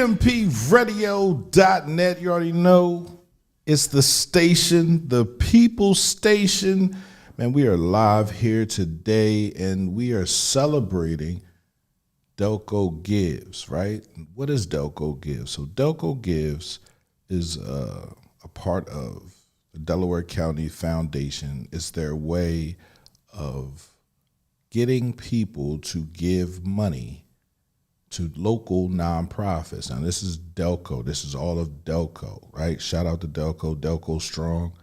CMPradio.net. You already know it's the station, the people station. Man, we are live here today, and we are celebrating Delco Gives, right? What is Delco Gives? So Delco Gives is a part of the Delaware County Foundation. It's their way of getting people to give money to local nonprofits. Now, this is Delco. This is all of Delco, right? Shout out to Delco. Delco strong.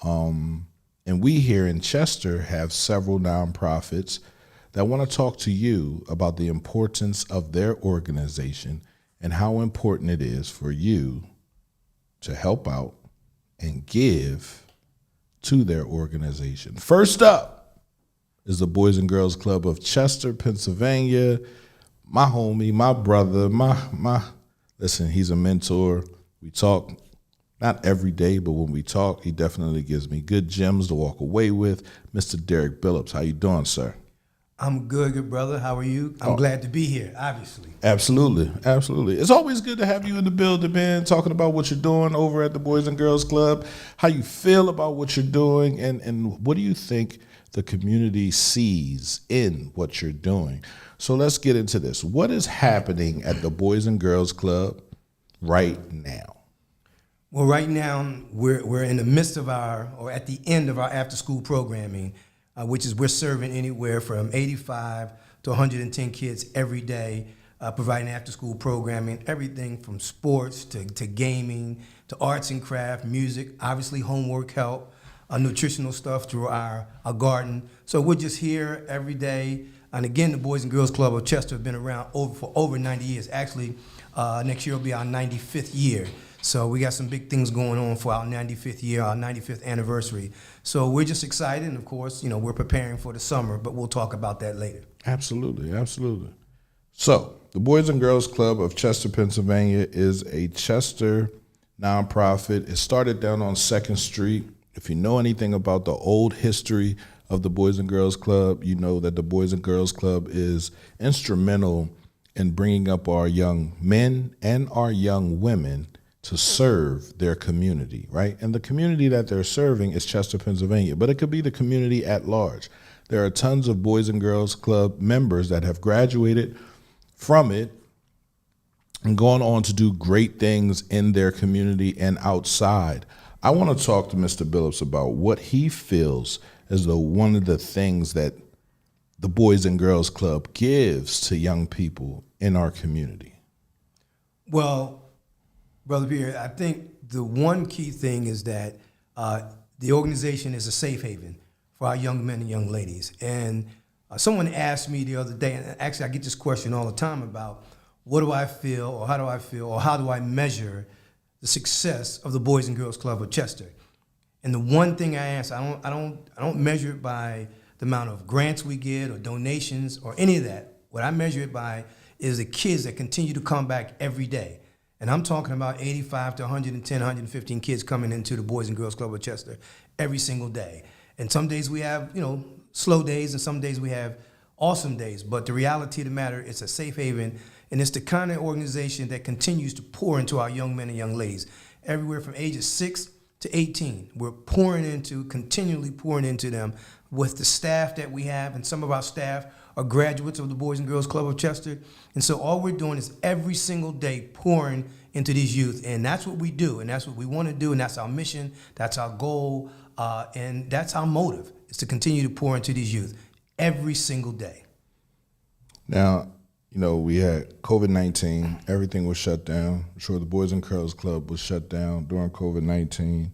And we here in Chester have several nonprofits that want to talk to you about the importance of their organization and how important it is for you to help out and give to their organization. First up is the Boys and Girls Club of Chester, Pennsylvania. My homie, my brother, listen, he's a mentor. We talk not every day, but when we talk, he definitely gives me good gems to walk away with. Mr. Derek Billups, how you doing, sir? I'm good brother. How are you? I'm glad to be here, obviously. Absolutely. It's always good to have you in the building, man, talking about what you're doing over at the Boys and Girls Club, how you feel about what you're doing, and what do you think the community sees in what you're doing. So let's get into this. What is happening at the Boys and Girls Club right now? Well, right now, we're in the midst of at the end of our after-school programming, which is we're serving anywhere from 85 to 110 kids every day, providing after-school programming, everything from sports to gaming, to arts and craft, music, obviously homework help, nutritional stuff through our garden. So we're just here every day. And again, the Boys and Girls Club of Chester have been around for over 90 years. Actually, next year will be our 95th year. So we got some big things going on for our 95th year, our 95th anniversary. So we're just excited, and of course, we're preparing for the summer, but we'll talk about that later. Absolutely. So the Boys and Girls Club of Chester, Pennsylvania is a Chester nonprofit. It started down on 2nd Street. If you know anything about the old history of the Boys and Girls Club, you know that the Boys and Girls Club is instrumental in bringing up our young men and our young women to serve their community, right? And the community that they're serving is Chester, Pennsylvania, but it could be the community at large. There are tons of Boys and Girls Club members that have graduated from it and gone on to do great things in their community and outside. I want to talk to Mr. Billups about what he feels as though one of the things that the Boys and Girls Club gives to young people in our community. Well, Brother Pierre, I think the one key thing is that the organization is a safe haven for our young men and young ladies. And someone asked me the other day, and actually I get this question all the time about what do I feel, or how do I feel, or how do I measure the success of the Boys and Girls Club of Chester. And the one thing I answer, I don't measure it by the amount of grants we get or donations or any of that. What I measure it by is the kids that continue to come back every day. And I'm talking about 85 to 110, 115 kids coming into the Boys and Girls Club of Chester every single day. And some days we have, slow days, and some days we have awesome days. But the reality of the matter, it's a safe haven, and it's the kind of organization that continues to pour into our young men and young ladies. Everywhere from ages 6 to 18, we're continually pouring into them with the staff that we have, and some of our staff are graduates of the Boys and Girls Club of Chester. And so all we're doing is every single day pouring into these youth, and that's what we do, and that's what we want to do, and that's our mission, that's our goal, and that's our motive, is to continue to pour into these youth every single day. Now, we had COVID-19, everything was shut down. I'm sure the Boys and Girls Club was shut down during COVID-19.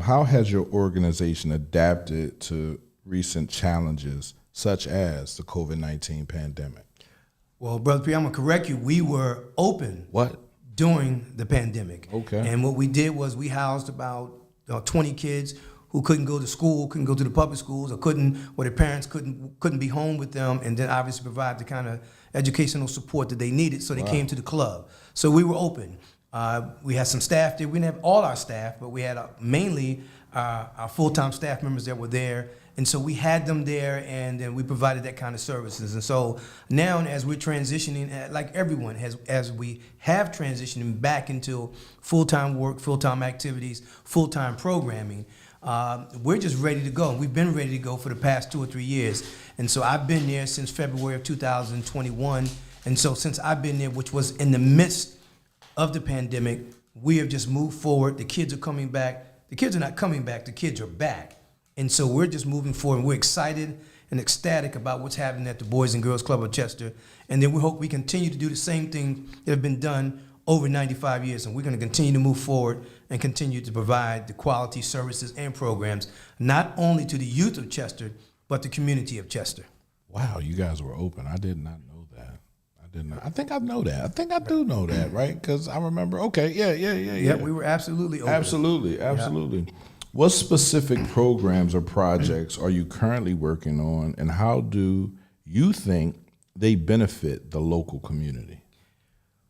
How has your organization adapted to recent challenges, such as the COVID-19 pandemic? Well, Brother P, I'm going to correct you. We were open during the pandemic. Okay. And what we did was we housed about 20 kids who couldn't go to school, couldn't go to the public schools, or their parents couldn't be home with them, and then obviously provide the kind of educational support that they needed, so they came to the club. So we were open. We had some staff there. We didn't have all our staff, but we had mainly our full-time staff members that were there. And so we had them there, and then we provided that kind of services. And so now, as we're transitioning, like everyone, as we have transitioning back into full-time work, full-time activities, full-time programming, we're just ready to go. We've been ready to go for the past 2 or 3 years. And so I've been there since February of 2021. And so since I've been there, which was in the midst of the pandemic, we have just moved forward. The kids are coming back. The kids are not coming back. The kids are back. And so we're just moving forward. And we're excited and ecstatic about what's happening at the Boys and Girls Club of Chester. And then we hope we continue to do the same thing that have been done over 95 years. And we're going to continue to move forward and continue to provide the quality services and programs, not only to the youth of Chester, but the community of Chester. Wow, you guys were open. I did not know that. I did not. I think I know that. I think I do know that, right? Because I remember. Okay, yeah. Yeah, we were absolutely open. Absolutely. Yeah. What specific programs or projects are you currently working on, and how do you think they benefit the local community?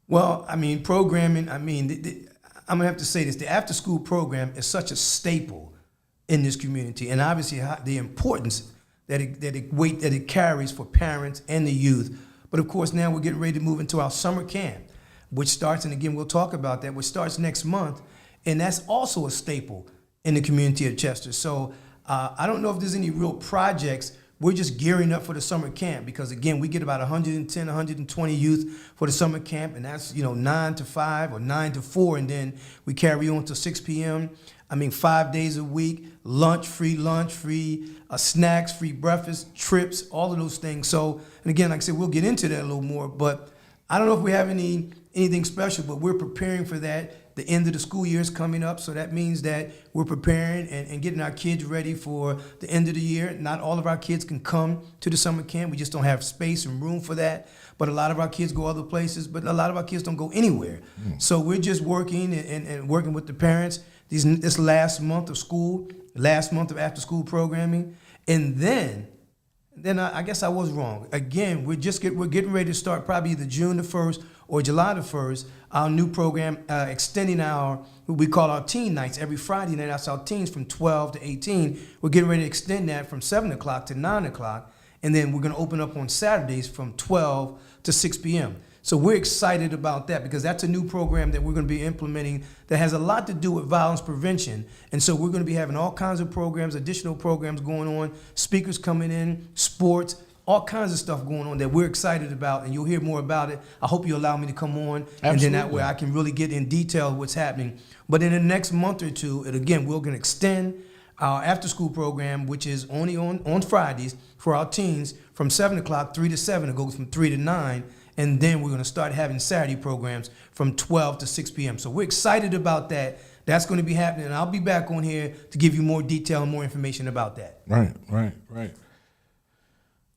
Well, I mean, programming, I'm going to have to say this. The after-school program is such a staple in this community, and obviously the importance that it carries for parents and the youth. But, of course, now we're getting ready to move into our summer camp, which starts, and again, we'll talk about that, which starts next month, and that's also a staple in the community of Chester. So I don't know if there's any real projects. We're just gearing up for the summer camp because, again, we get about 110, 120 youth for the summer camp, and that's, 9 to 5 or 9 to 4, and then we carry on to 6 p.m. 5 days a week, lunch, free snacks, free breakfast, trips, all of those things. So, and again, like I said, we'll get into that a little more, but I don't know if we have anything special, but we're preparing for that. The end of the school year is coming up, so that means that we're preparing and getting our kids ready for the end of the year. Not all of our kids can come to the summer camp. We just don't have space and room for that. But a lot of our kids go other places, but a lot of our kids don't go anywhere. So we're just working and working with the parents this last month of school, last month of after-school programming. And then I guess I was wrong. Again, we're getting ready to start probably either June the 1st or July the 1st, our new program extending what we call our teen nights every Friday night. That's our teens from 12 to 18. We're getting ready to extend that from 7 o'clock to 9 o'clock. And then we're going to open up on Saturdays from 12 to 6 p.m. So we're excited about that because that's a new program that we're going to be implementing that has a lot to do with violence prevention. And so we're going to be having all kinds of programs, additional programs going on, speakers coming in, sports, all kinds of stuff going on that we're excited about, and you'll hear more about it. I hope you allow me to come on, Absolutely. And then that way I can really get in detail what's happening. But in the next month or two, and again, we're going to extend our after-school program, which is only on Fridays for our teens from 7 o'clock, 3 to 7. It goes from 3 to 9. And then we're going to start having Saturday programs from 12 to 6 p.m. So we're excited about that. That's going to be happening. And I'll be back on here to give you more detail and more information about that. Right.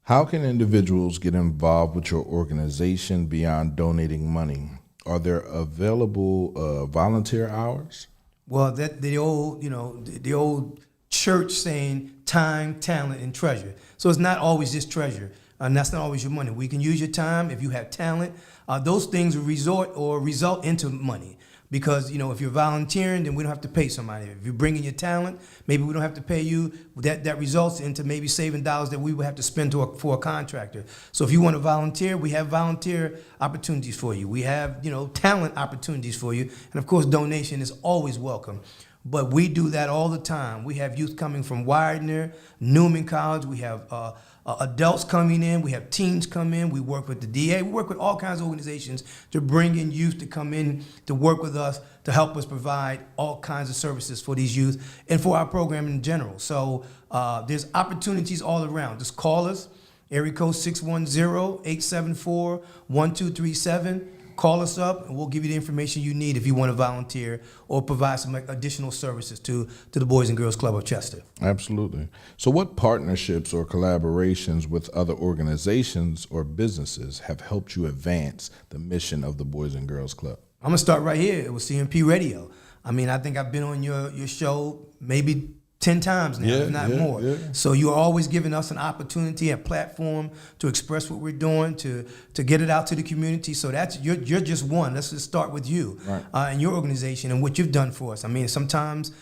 How can individuals get involved with your organization beyond donating money? Are there available volunteer hours? Well, the old church saying time, talent, and treasure. So it's not always just treasure. And that's not always your money. We can use your time if you have talent. Those things result into money. Because, if you're volunteering, then we don't have to pay somebody. If you're bringing your talent, maybe we don't have to pay you. That results into maybe saving dollars that we would have to spend for a contractor. So if you want to volunteer, we have volunteer opportunities for you. We have, talent opportunities for you. And, of course, donation is always welcome. But we do that all the time. We have youth coming from Widener, Newman College. We have adults coming in. We have teens come in. We work with the DA. We work with all kinds of organizations to bring in youth to come in to work with us to help us provide all kinds of services for these youth and for our program in general. So there's opportunities all around. Just call us, area code 610-874-1237. Call us up, and we'll give you the information you need if you want to volunteer or provide some additional services to the Boys and Girls Club of Chester. Absolutely. So what partnerships or collaborations with other organizations or businesses have helped you advance the mission of the Boys and Girls Club? I'm going to start right here with CMP Radio. I think I've been on your show maybe 10 times now, Yeah, if not yeah, more. yeah. So you're always giving us an opportunity, a platform to express what we're doing, to get it out to the community. So that's you're just one. Let's just start with you Right. and your organization and what you've done for us. I mean, sometimes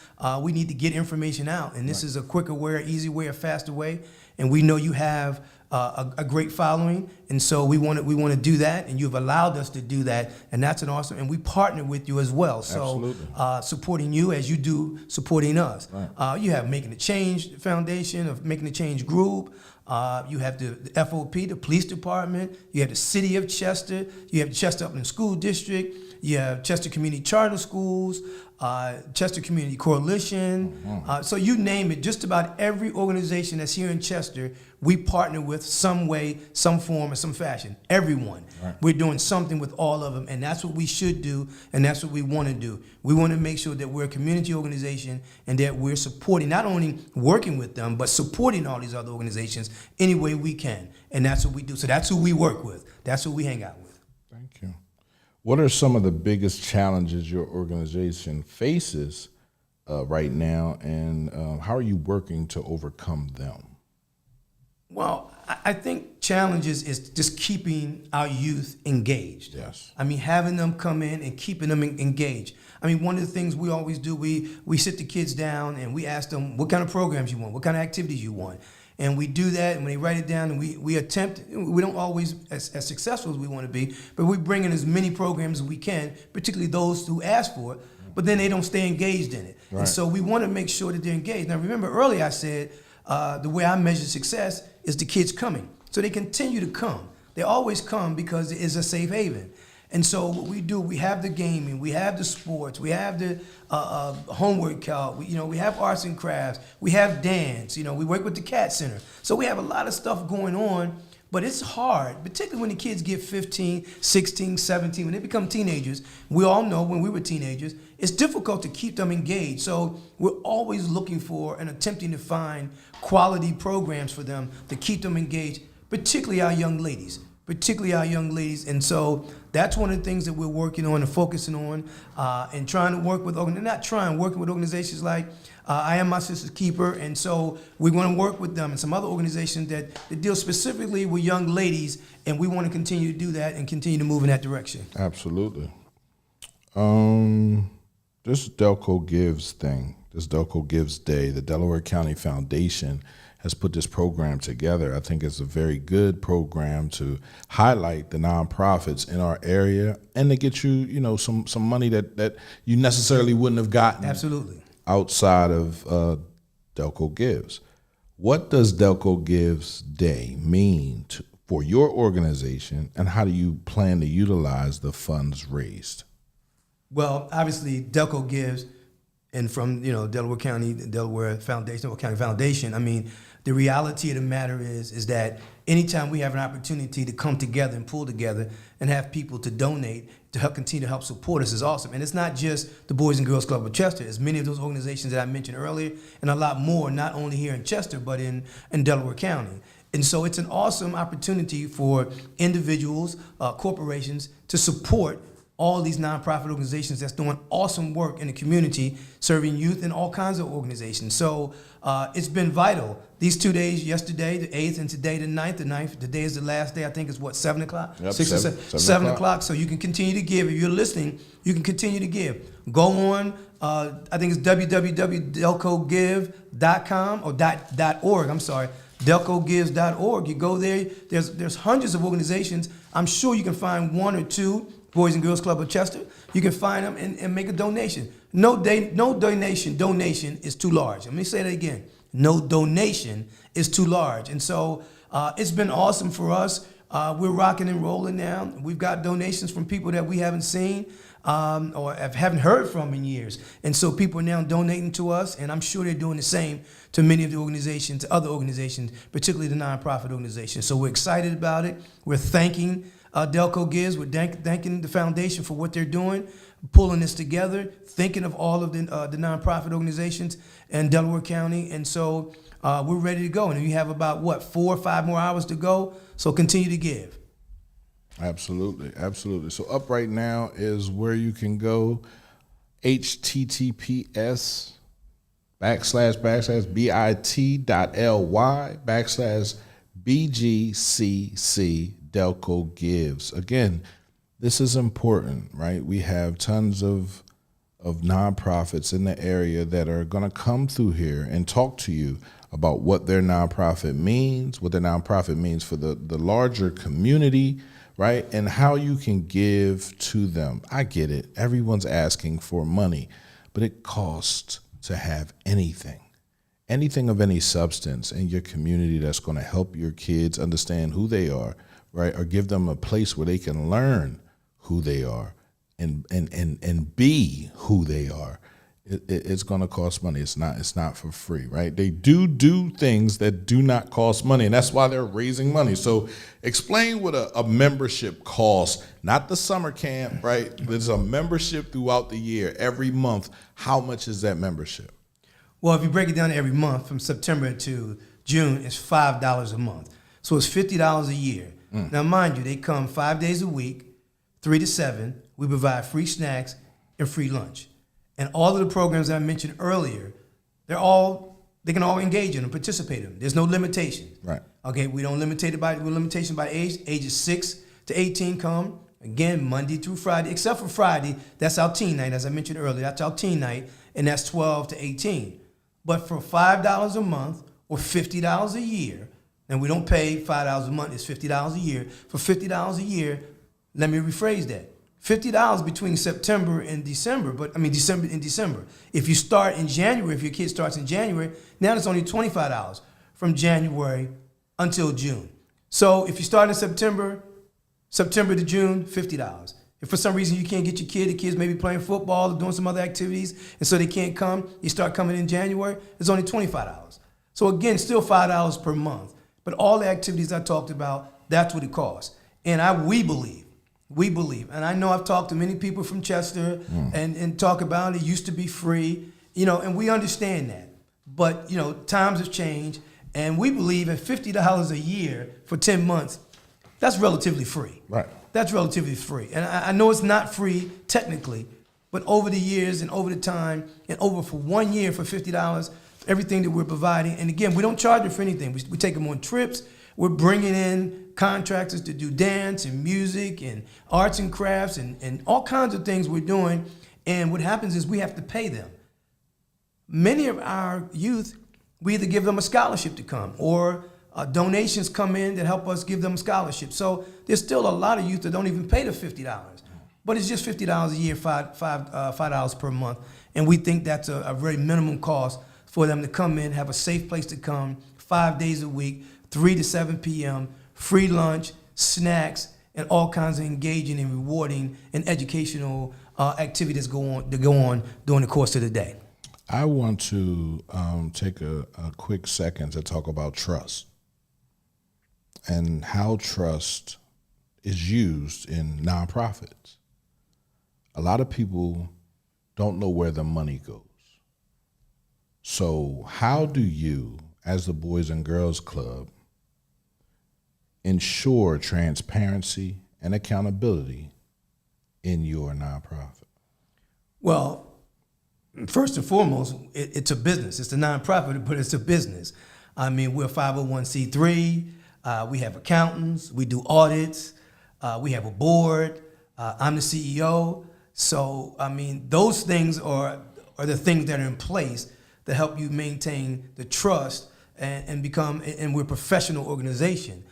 we need to get information out, and this is a quicker way, easy way, a faster way. And we know you have a great following, and so we want to do that, and you've allowed us to do that, and that's an awesome. And we partner with you as well. So supporting you as you do supporting us. Right. You have Making a Change Foundation, of Making a Change Group. You have the FOP, the Police Department. You have the City of Chester. You have Chester Upland School District. You have Chester Community Charter Schools, Chester Community Coalition. So you name it, just about every organization that's here in Chester, we partner with some way, some form, or some fashion. Everyone. Right. We're doing something with all of them, and that's what we should do, and that's what we want to do. We want to make sure that we're a community organization and that we're supporting, not only working with them, but supporting all these other organizations any way we can. And that's what we do. So that's who we work with. That's who we hang out with. Thank you. What are some of the biggest challenges your organization faces right now, and how are you working to overcome them? Well, I think challenges is just keeping our youth engaged. Yes. I mean, having them come in and keeping them engaged. I mean, one of the things we always do, we sit the kids down and we ask them what kind of programs you want, what kind of activities you want. And we do that, and when they write it down, and we attempt, we don't always as successful as we want to be, but we bring in as many programs as we can, particularly those who ask for it, but then they don't stay engaged in it. Right. And so we want to make sure that they're engaged. Now, remember earlier I said the way I measure success is the kids coming. So they continue to come. They always come because it is a safe haven. And so what we do, we have the gaming, we have the sports, we have the homework out, we have arts and crafts, we have dance, we work with the Cat Center. So we have a lot of stuff going on, but it's hard, particularly when the kids get 15, 16, 17, when they become teenagers. We all know when we were teenagers, it's difficult to keep them engaged. So we're always looking for and attempting to find quality programs for them to keep them engaged, particularly our young ladies. And so that's one of the things that we're working on and focusing on and trying to work with, working with organizations like I Am My Sister's Keeper. And so we want to work with them and some other organizations that deal specifically with young ladies, and we want to continue to do that and continue to move in that direction. Absolutely. This Delco Gives thing, this Delco Gives Day, the Delaware County Foundation has put this program together. I think it's a very good program to highlight the nonprofits in our area and to get you, some money that you necessarily wouldn't have gotten. Absolutely. Outside of Delco Gives. What does Delco Gives Day mean for your organization, and how do you plan to utilize the funds raised? Well, obviously, Delco Gives, and from Delaware County, Delaware Foundation, Delaware County Foundation. I mean, the reality of the matter is that anytime we have an opportunity to come together and pull together and have people to donate to help continue to help support us is awesome. And it's not just the Boys and Girls Club of Chester. It's many of those organizations that I mentioned earlier, and a lot more, not only here in Chester, but in Delaware County. And so it's an awesome opportunity for individuals, corporations, to support all these nonprofit organizations that's doing awesome work in the community, serving youth and all kinds of organizations. So it's been vital. These 2 days, yesterday, the 8th, and today, the 9th. The 9th, today is the last day. I think it's 7 o'clock? Yep, 7 o'clock. So you can continue to give. If you're listening, you can continue to give. Go on, I think it's www.delcogive.com or .org, I'm sorry. delcogives.org. You go there, there's hundreds of organizations. I'm sure you can find one or two. Boys and Girls Club of Chester. You can find them and make a donation. No donation is too large. Let me say that again. No donation is too large. And so it's been awesome for us. We're rocking and rolling now. We've got donations from people that we haven't seen or haven't heard from in years. And so people are now donating to us, and I'm sure they're doing the same to many of the organizations, other organizations, particularly the nonprofit organizations. So we're excited about it. We're thanking Delco Gives. We're thanking the foundation for what they're doing, pulling this together, thinking of all of the nonprofit organizations in Delaware County. And so we're ready to go. And we have about, 4 or 5 more hours to go. So continue to give. Absolutely. So up right now is where you can go, https bit.ly/BGCC Delco Gives. Again, this is important, right? We have tons of nonprofits in the area that are going to come through here and talk to you about what their nonprofit means, what their nonprofit means for the larger community, right? And how you can give to them. I get it. Everyone's asking for money, but it costs to have anything of any substance in your community that's going to help your kids understand who they are, right? Or give them a place where they can learn who they are and be who they are. It's going to cost money. It's not for free, right? They do things that do not cost money, and that's why they're raising money. So explain what a membership costs, not the summer camp, right? There's a membership throughout the year, every month. How much is that membership? Well, if you break it down every month from September to June, it's $5 a month. So it's $50 a year. Now, mind you, they come 5 days a week, 3 to 7. We provide free snacks and free lunch. And all of the programs that I mentioned earlier, they can all engage in and participate in them. There's no limitation. Right. Okay, we don't limit it by limitation by age. Ages 6 to 18 come, again, Monday through Friday, except for Friday. That's our teen night, as I mentioned earlier. That's our teen night, and that's 12 to 18. But for $5 a month or $50 a year, and we don't pay $5 a month, it's $50 a year. For $50 a year, let me rephrase that. $50 between September and December, December and December. If you start in January, if your kid starts in January, now it's only $25 from January until June. So if you start in September to June, $50. If for some reason you can't get your kid, the kids may be playing football or doing some other activities, and so they can't come, you start coming in January, it's only $25. So again, still $5 per month. But all the activities I talked about, that's what it costs. And we believe, and I know I've talked to many people from Chester and talk about it used to be free, and we understand that. But, times have changed, and we believe at $50 a year for 10 months, that's relatively free. Right. That's relatively free. And I know it's not free technically, but over the years and over the time, and over for 1 year for $50, everything that we're providing, and again, we don't charge them for anything. We take them on trips. We're bringing in contractors to do dance and music and arts and crafts and all kinds of things we're doing. And what happens is we have to pay them. Many of our youth, we either give them a scholarship to come or donations come in that help us give them a scholarship. So there's still a lot of youth that don't even pay the $50. But it's just $50 a year, $5 per month. And we think that's a very minimum cost for them to come in, have a safe place to come, 5 days a week, 3 to 7 p.m., free lunch, snacks, and all kinds of engaging and rewarding and educational activities go on during the course of the day. I want to take a quick second to talk about trust and how trust is used in nonprofits. A lot of people don't know where the money goes. So how do you, as the Boys and Girls Club, ensure transparency and accountability in your nonprofit? Well, first and foremost, it's a business. It's a nonprofit, but it's a business. I mean, we're 501c3. We have accountants. We do audits. We have a board. I'm the CEO. So, I mean, those things are the things that are in place to help you maintain the trust and become, and we're a professional organization.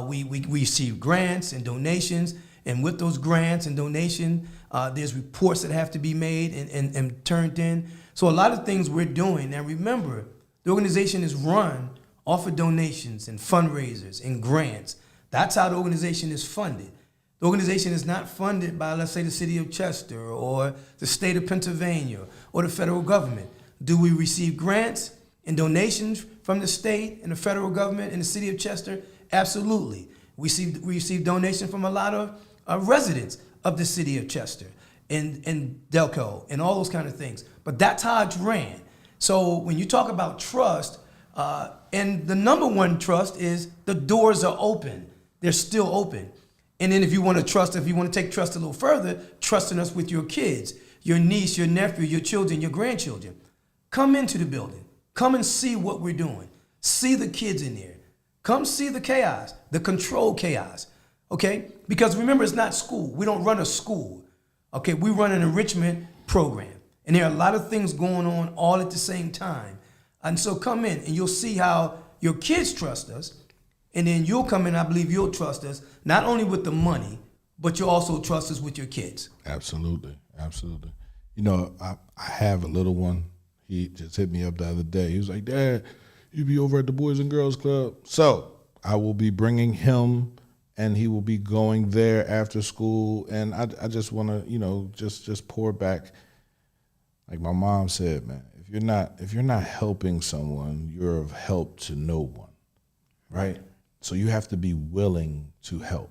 We receive grants and donations, and with those grants and donations, there's reports that have to be made and turned in. So a lot of things we're doing. And remember, the organization is run off of donations and fundraisers and grants. That's how the organization is funded. The organization is not funded by, let's say, the city of Chester or the state of Pennsylvania or the federal government. Do we receive grants and donations from the state and the federal government and the city of Chester? Absolutely. We receive donations from a lot of residents of the city of Chester and Delco and all those kind of things. But that's how it's ran. So when you talk about trust, and the number one trust is the doors are open. They're still open. And then if you want to take trust a little further, trusting us with your kids, your niece, your nephew, your children, your grandchildren. come into the building. Come and see what we're doing. See the kids in there. Come see the chaos, the controlled chaos, okay? Because remember, it's not school. We don't run a school, okay? We run an enrichment program. And there are a lot of things going on all at the same time. And so come in and you'll see how your kids trust us. And then you'll come in, I believe you'll trust us, not only with the money, but you'll also trust us with your kids. Absolutely, absolutely. You know, I have a little one. He just hit me up the other day. He was like, Dad, you be over at the Boys and Girls Club. So I will be bringing him, and he will be going there after school. And I just want to, you know, just pour back. Like my mom said, man, if you're not helping someone, you're of help to no one, right? So you have to be willing to help.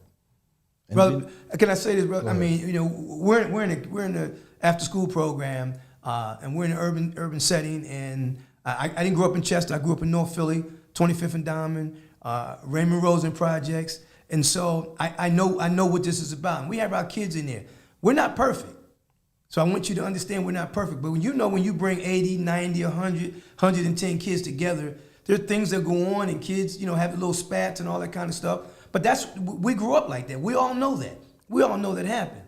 And brother, can I say this, brother? I mean, you know, we're in the after school program, and we're in an urban setting. And I didn't grow up in Chester. I grew up in North Philly, 25th and Diamond, Raymond Rosen projects. And so I know what this is about. And we have our kids in there. We're not perfect. So I want you to understand we're not perfect. But when you bring 80, 90, 100, 110 kids together, there are things that go on, and kids, you know, have little spats and all that kind of stuff. But we grew up like that. We all know that. We all know that happened.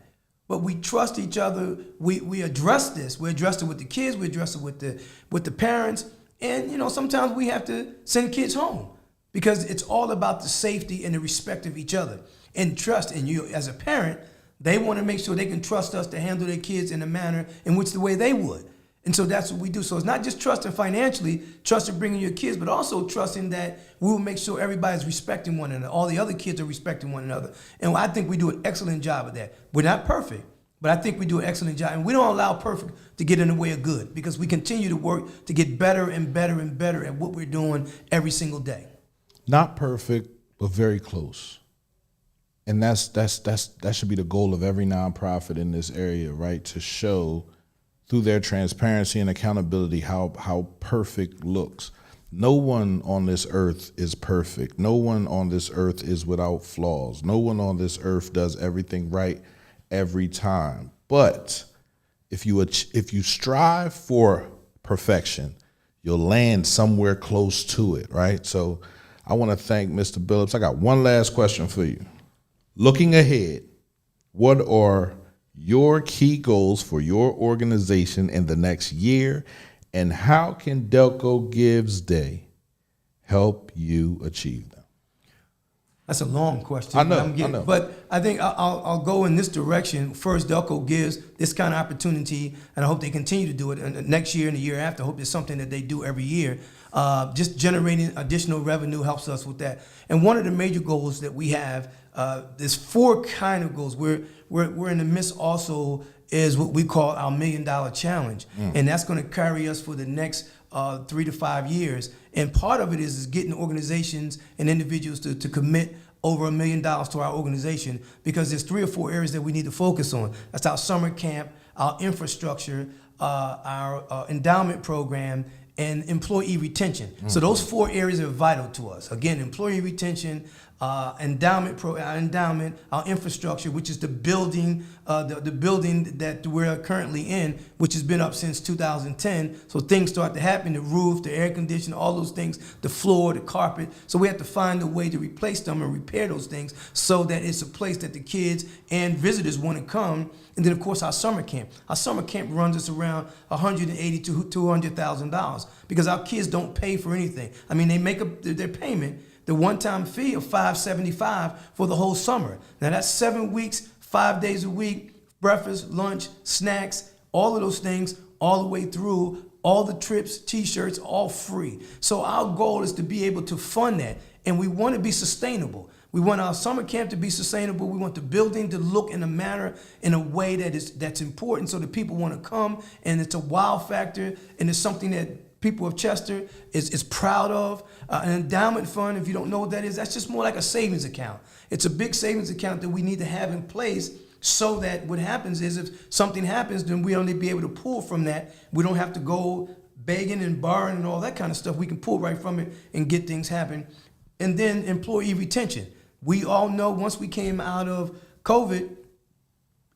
But we trust each other. We address this. We address it with the kids. We address it with the parents. And, you know, sometimes we have to send kids home because it's all about the safety and the respect of each other and trust. And you, as a parent, they want to make sure they can trust us to handle their kids in a manner in which the way they would. And so that's what we do. So it's not just trusting financially, trusting bringing your kids, but also trusting that we will make sure everybody's respecting one another. All the other kids are respecting one another. And I think we do an excellent job of that. We're not perfect, but I think we do an excellent job. And we don't allow perfect to get in the way of good because we continue to work to get better and better and better at what we're doing every single day. Not perfect, but very close. And that should be the goal of every nonprofit in this area, right? To show through their transparency and accountability how perfect looks. No one on this earth is perfect. No one on this earth is without flaws. No one on this earth does everything right every time. But if you strive for perfection, you'll land somewhere close to it, right? So I want to thank Mr. Billups. I got one last question for you. Looking ahead, what are your key goals for your organization in the next year, and how can Delco Gives Day help you achieve them? That's a long question. I know. But I think I'll go in this direction. First, Delco gives this kind of opportunity, and I hope they continue to do it. And next year and the year after, I hope it's something that they do every year. Just generating additional revenue helps us with that. And one of the major goals that we have, there's 4 kind of goals. We're in the midst also is what we call our $1 Million Challenge. And that's going to carry us for the next 3 to 5 years. And part of it is getting organizations and individuals to commit over $1 million to our organization, because there's 3 or 4 areas that we need to focus on. That's our summer camp, our infrastructure, our endowment program, and employee retention. So those 4 areas are vital to us. Again, employee retention, endowment, our infrastructure, which is the building, the building that we're currently in, which has been up since 2010. So things start to happen: the roof, the air conditioner, all those things, the floor, the carpet. So we have to find a way to replace them and repair those things so that it's a place that the kids and visitors want to come. And then, of course, our summer camp. Our summer camp runs us around $180,000 to $200,000 because our kids don't pay for anything. I mean, they make up their payment, the one-time fee of $575 for the whole summer. Now, that's 7 weeks, 5 days a week, breakfast, lunch, snacks, all of those things, all the way through, all the trips, T-shirts, all free. So our goal is to be able to fund that, and we want to be sustainable. We want our summer camp to be sustainable. We want the building to look in a manner, in a way that's important, so that people want to come, and it's a wow factor, and it's something that people of Chester is proud of. An endowment fund, if you don't know what that is, that's just more like a savings account. It's a big savings account that we need to have in place so that what happens is if something happens, then we only be able to pull from that. We don't have to go begging and borrowing and all that kind of stuff. We can pull right from it and get things happen. And then employee retention. We all know once we came out of COVID,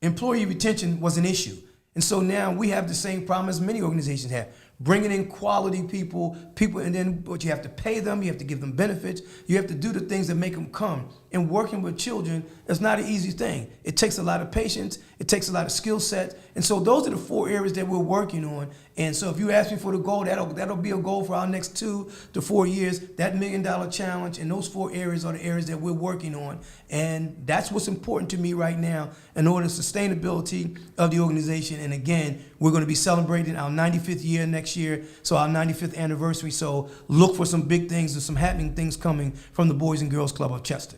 employee retention was an issue. And so now we have the same problem as many organizations have. bringing in quality people, and then but you have to pay them, you have to give them benefits, you have to do the things that make them come. And working with children is not an easy thing. It takes a lot of patience, it takes a lot of skill sets, and so those are the 4 areas that we're working on. And so if you ask me for the goal, that'll be a goal for our next 2 to 4 years, that $1 million challenge, and those 4 areas are the areas that we're working on. And that's what's important to me right now in order to sustainability of the organization. And again, we're going to be celebrating our 95th year next year, so our 95th anniversary. So look for some big things and some happening things coming from the Boys and Girls Club of Chester.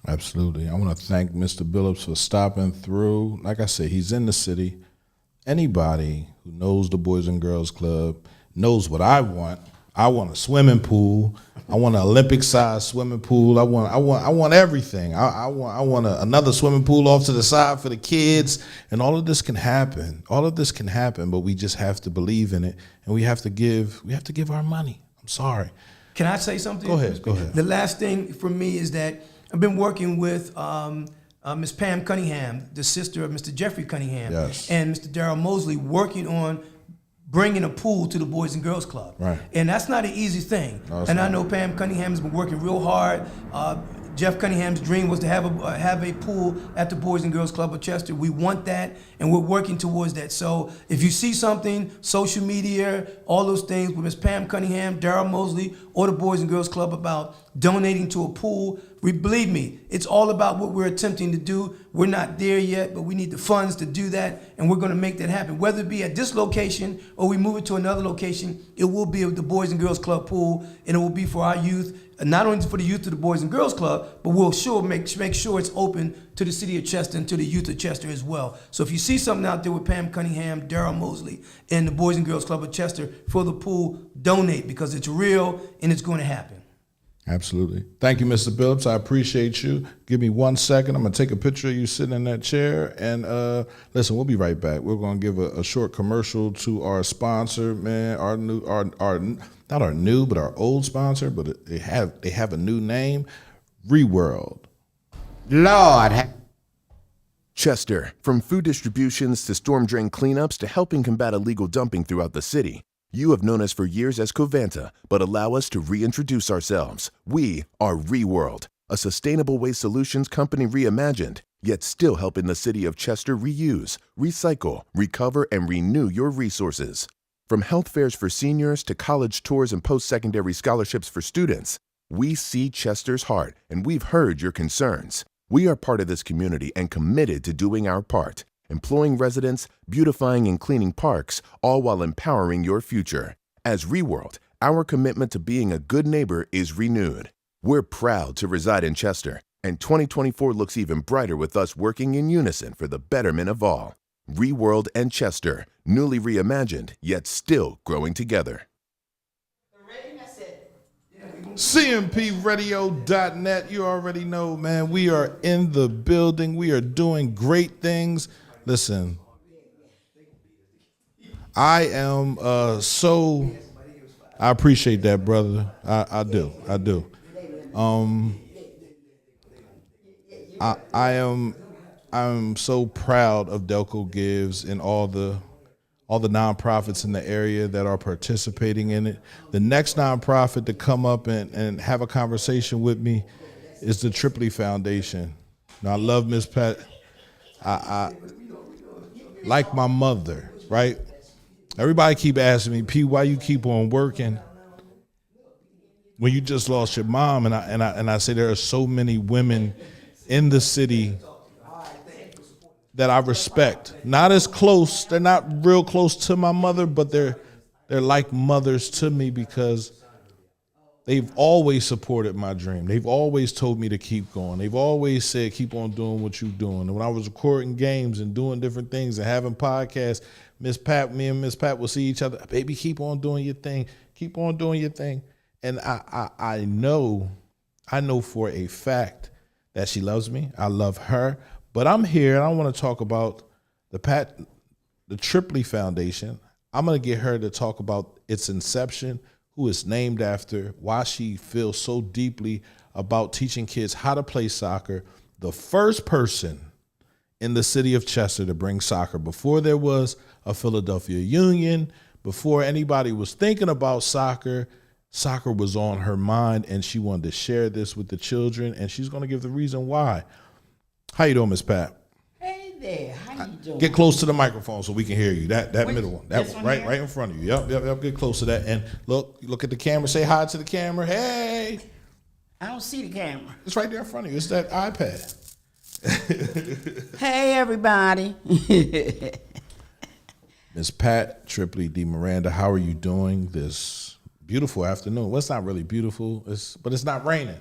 Absolutely. I want to thank Mr. Billups for stopping through. Like I said, he's in the city. Anybody who knows the Boys and Girls Club knows what I want. I want a swimming pool. I want an Olympic-sized swimming pool. I want everything. I want another swimming pool off to the side for the kids. And all of this can happen. All of this can happen, but we just have to believe in it, and we have to give our money. I'm sorry. Can I say something? Go ahead. The last thing for me is that I've been working with Ms. Pam Cunningham, the sister of Mr. Jeffrey Cunningham, yes, and Mr. Darrell Mosley, working on bringing a pool to the Boys and Girls Club. Right. And that's not an easy thing. No, and I know Pam Cunningham has been working real hard. Jeff Cunningham's dream was to have a pool at the Boys and Girls Club of Chester. We want that, and we're working towards that. So if you see something, social media, all those things with Ms. Pam Cunningham, Darrell Mosley, or the Boys and Girls Club about donating to a pool, believe me, it's all about what we're attempting to do. We're not there yet, but we need the funds to do that, and we're going to make that happen. Whether it be at this location or we move it to another location, it will be the Boys and Girls Club pool, and it will be for our youth, not only for the youth of the Boys and Girls Club, but we'll make sure it's open to the city of Chester and to the youth of Chester as well. So if you see something out there with Pam Cunningham, Darrell Mosley, and the Boys and Girls Club of Chester for the pool, donate, because it's real and it's going to happen. Absolutely. Thank you, Mr. Billups. I appreciate you. Give me 1 second. I'm going to take a picture of you sitting in that chair. And listen, we'll be right back. We're going to give a short commercial to our sponsor, man, not our new, but our old sponsor, but they have a new name, Reworld. Lord. Chester, from food distributions to storm drain cleanups to helping combat illegal dumping throughout the city. You have known us for years as Covanta, but allow us to reintroduce ourselves. We are Reworld, a sustainable waste solutions company reimagined, yet still helping the city of Chester reuse, recycle, recover, and renew your resources. From health fairs for seniors to college tours and post-secondary scholarships for students, we see Chester's heart, and we've heard your concerns. We are part of this community and committed to doing our part. Employing residents, beautifying and cleaning parks, all while empowering your future. As Reworld, our commitment to being a good neighbor is renewed. We're proud to reside in Chester, and 2024 looks even brighter with us working in unison for the betterment of all. Reworld and Chester, newly reimagined, yet still growing together. CMPRadio.net. You already know, man. We are in the building. We are doing great things. Listen, I am I appreciate that, brother. I do. I'm so proud of Delco Gives and all the nonprofits in the area that are participating in it. The next nonprofit to come up and have a conversation with me is the Trippley Foundation. Now, I love Miss Pat. I like my mother, right? Everybody keep asking me, P, why you keep on working when you just lost your mom? And I say there are so many women in the city that I respect. Not as close, they're not real close to my mother, but they're like mothers to me because they've always supported my dream. They've always told me to keep going. They've always said, keep on doing what you're doing. And when I was recording games and doing different things and having podcasts, me and Miss Pat will see each other. Baby, keep on doing your thing. Keep on doing your thing. And I know for a fact that she loves me. I love her. But I'm here and I want to talk about the Trippley Foundation. I'm going to get her to talk about its inception, who it's named after, why she feels so deeply about teaching kids how to play soccer. The first person in the city of Chester to bring soccer, before there was a Philadelphia Union, before anybody was thinking about soccer, soccer was on her mind, and she wanted to share this with the children, and she's going to give the reason why. How you doing, Miss Pat? Hey there, how you doing? Get close to the microphone so we can hear you. That Which- middle one, that this one, one right, here? right in front of you. Yep. Get close to that, and look at the camera. Say hi to the camera. Hey, I don't see the camera. it's right there in front of you. It's that iPad. Hey everybody. Miss Pat Trippley D. Miranda, how are you doing this beautiful afternoon? Well, it's not really beautiful, but it's not raining.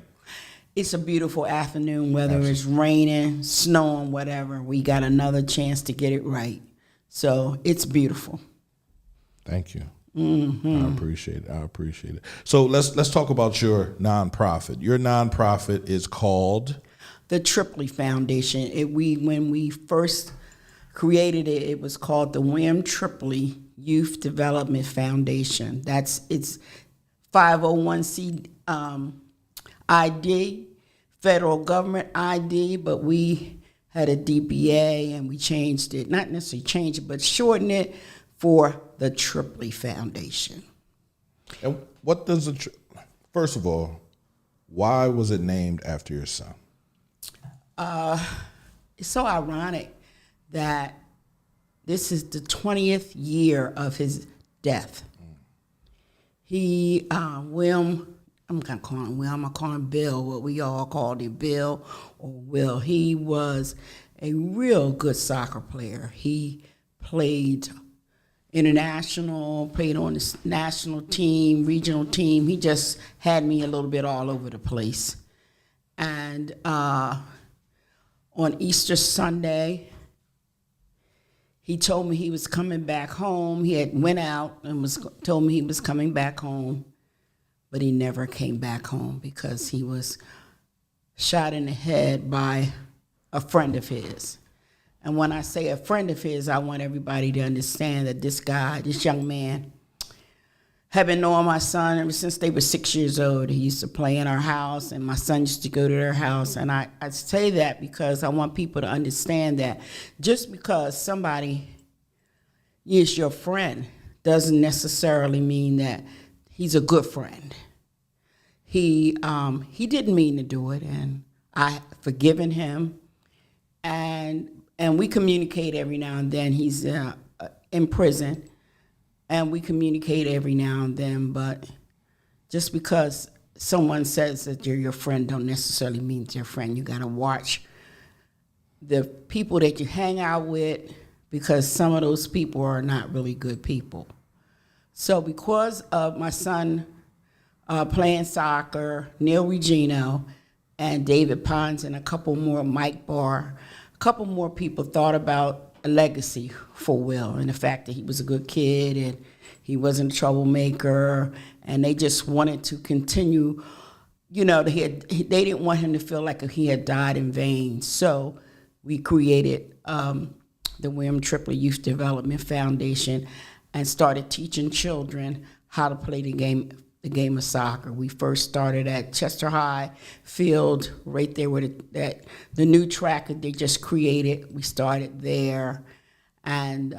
It's a beautiful afternoon, whether it's raining, snowing, whatever. We got another chance to get it right. So it's beautiful. Thank you. I appreciate it. So let's talk about your nonprofit. Your nonprofit is called The Trippley Foundation. When we first created it, it was called the William Trippley Youth Development Foundation. It's 501c ID, federal government ID, but we had a DBA and we changed it, not necessarily changed it, but shortened it for the Trippley Foundation. And what does first of all, why was it named after your son? It's so ironic that this is the 20th year of his death. He, William, I'm gonna call him Will, I'm gonna call him Bill, what we all called him, Bill or Will. He was a real good soccer player. He played international, played on the national team, regional team. He just had me a little bit all over the place. And on Easter Sunday, he told me he was coming back home. He had went out and told me he was coming back home, but he never came back home because he was shot in the head by a friend of his. And when I say a friend of his, I want everybody to understand that this young man, had been knowing my son ever since they were 6 years old. He used to play in our house, and my son used to go to their house. And I say that because I want people to understand that just because somebody is your friend doesn't necessarily mean that he's a good friend. He didn't mean to do it, and I forgiven him. And we communicate every now and then. He's in prison, and we communicate every now and then. But just because someone says that you're your friend don't necessarily mean it's your friend. You got to watch the people that you hang out with, because some of those people are not really good people. So because of my son playing soccer, Neil Regino, and David Pons, and a couple more, Mike Barr, a couple more people thought about a legacy for Will, and the fact that he was a good kid and he wasn't a troublemaker, and they just wanted to continue. You know, they didn't want him to feel like he had died in vain. So we created the William Trippley Youth Development Foundation and started teaching children how to play the game of soccer. We first started at Chester High Field, right there where the new track that they just created. We started there, and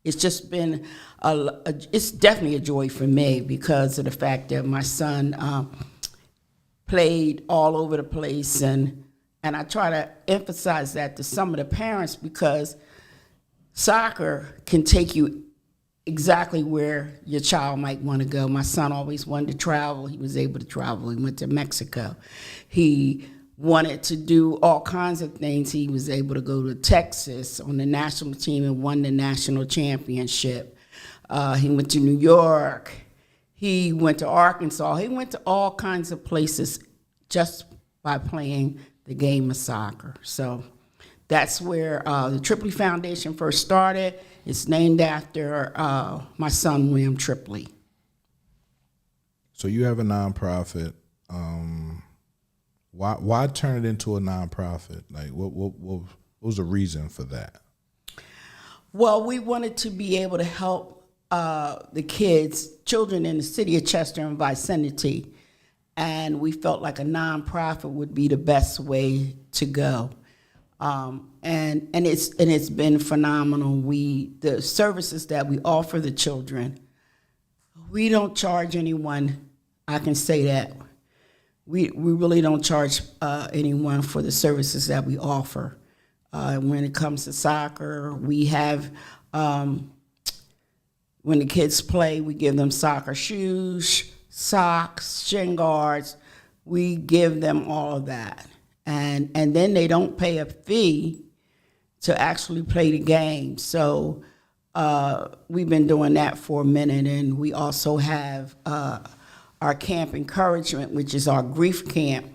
it's just been it's definitely a joy for me because of the fact that my son played all over the place, and I try to emphasize that to some of the parents, because soccer can take you exactly where your child might want to go. My son always wanted to travel. He was able to travel. He went to Mexico. He wanted to do all kinds of things. He was able to go to Texas on the national team and won the national championship. He went to New York. He went to Arkansas. He went to all kinds of places just by playing the game of soccer. So that's where the Trippley Foundation first started. It's named after my son, William Trippley. So you have a nonprofit. Why turn it into a nonprofit? Like, what was the reason for that? Well, we wanted to be able to help the children in the city of Chester and vicinity, and we felt like a nonprofit would be the best way to go. And it's been phenomenal. The services that we offer the children, we don't charge anyone. I can say that we really don't charge anyone for the services that we offer. When it comes to soccer, we have when the kids play, we give them soccer shoes, socks, shin guards. We give them all of that. And then they don't pay a fee to actually play the game. So we've been doing that for a minute. And we also have our camp encouragement, which is our grief camp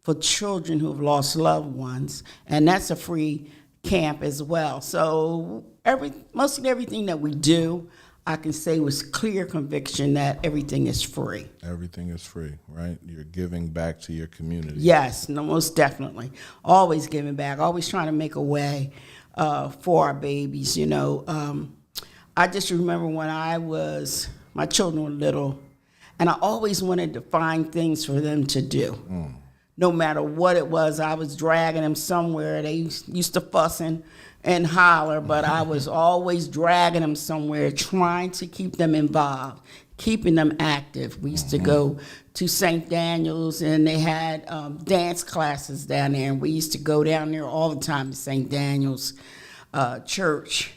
for children who have lost loved ones. And that's a free camp as well. So mostly everything that we do, I can say with clear conviction that everything is free. Everything is free, right? You're giving back to your community. Yes, no, most definitely. Always giving back, always trying to make a way for our babies, you know. I just remember when my children were little, and I always wanted to find things for them to do. No matter what it was, I was dragging them somewhere. They used to fuss and holler, but I was always dragging them somewhere, trying to keep them involved, keeping them active. We used to go to St. Daniel's, and they had dance classes down there, and we used to go down there all the time to St. Daniel's Church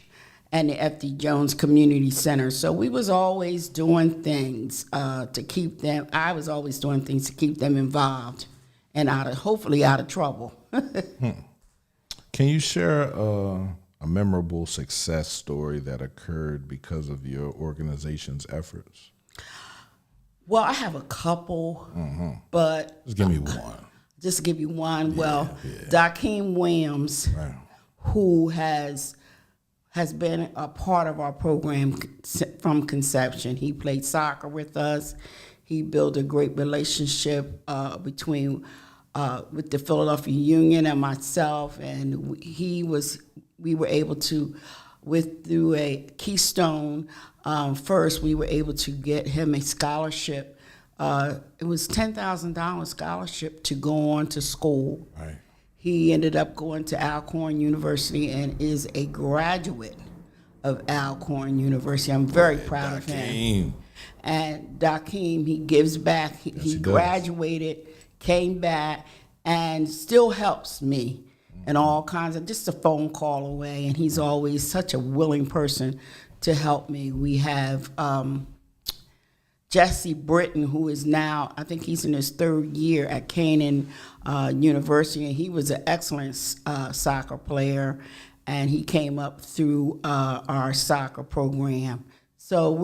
and the F.D. Jones Community Center. So we was always doing things to keep them. I was always doing things to keep them involved and hopefully out of trouble. Can you share a memorable success story that occurred because of your organization's efforts? Well, I have a couple, but Just give me one. just to give you one. Dakeem Williams, Right. who has been a part of our program from conception. He played soccer with us. He built a great relationship with the Philadelphia Union and myself, and we were able to, through a Keystone, first we were able to get him a scholarship. It was $10,000 scholarship to go on to school. Right. He ended up going to Alcorn University and is a graduate of Alcorn University. I'm very proud of him. And Dakeem, he gives back. He he does. graduated, came back, and still helps me and all kinds of, just a phone call away. And he's always such a willing person to help me. We have Jesse Britton, who is now, I think he's in his third year at Canaan University, and he was an excellent soccer player, and he came up through our soccer program. So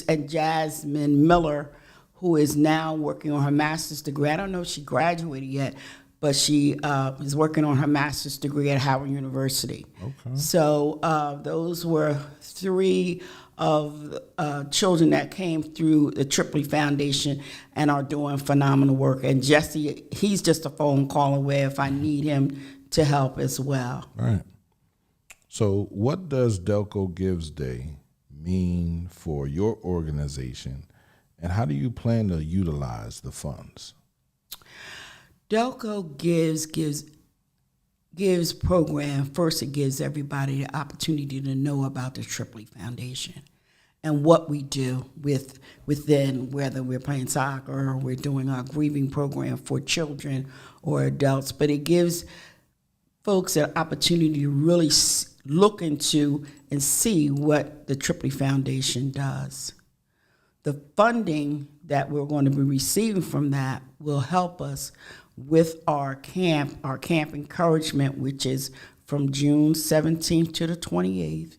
and Jasmine Miller, who is now working on her master's degree. I don't know if she graduated yet, but she is working on her master's degree at Howard University. Okay. So those were three of children that came through the Trippley Foundation and are doing phenomenal work. And Jesse, he's just a phone call away if I need him to help as well. Right. So what does Delco Gives Day mean for your organization, and how do you plan to utilize the funds? Delco gives program. First, it gives everybody the opportunity to know about the Trippley Foundation and what we do within, whether we're playing soccer or we're doing our grieving program for children or adults. But it gives folks an opportunity to really look into and see what the Trippley Foundation does. The funding that we're going to be receiving from that will help us with our camp encouragement, which is from June 17th to the 28th.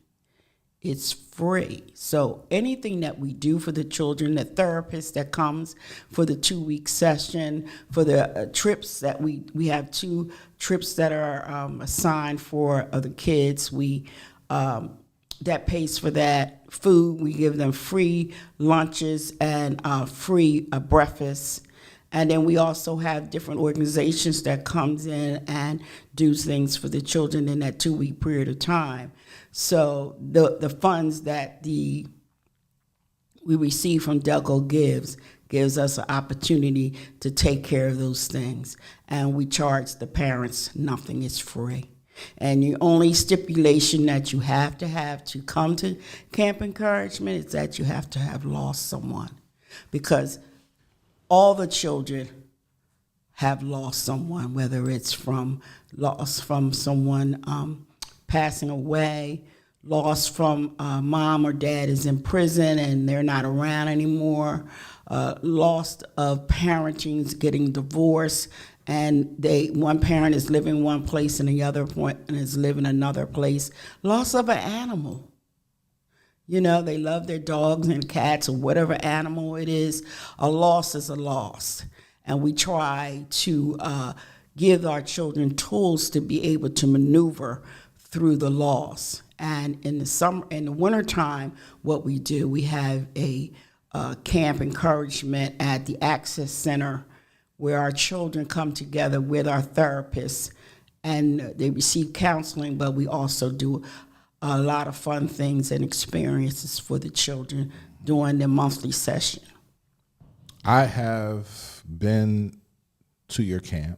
It's free. So anything that we do for the children, the therapist that comes for the 2-week session, for the trips that we have 2 trips that are assigned for the kids, that pays for that. Food, we give them free lunches and free breakfast. And then we also have different organizations that comes in and do things for the children in that 2-week period of time. So the funds that we receive from Delco gives us an opportunity to take care of those things. And we charge the parents nothing. It's free. And the only stipulation that you have to come to Camp Encouragement is that you have to have lost someone. Because all the children have lost someone, whether it's from loss from someone passing away, loss from mom or dad is in prison and they're not around anymore, loss of parenting, getting divorced, and one parent is living one place and the other point is living another place. Loss of an animal. You know, they love their dogs and cats or whatever animal it is. A loss is a loss. And we try to give our children tools to be able to maneuver through the loss. And in the wintertime, what we do, we have a camp encouragement at the Access Center where our children come together with our therapists and they receive counseling, but we also do a lot of fun things and experiences for the children during the monthly session. I have been to your camp.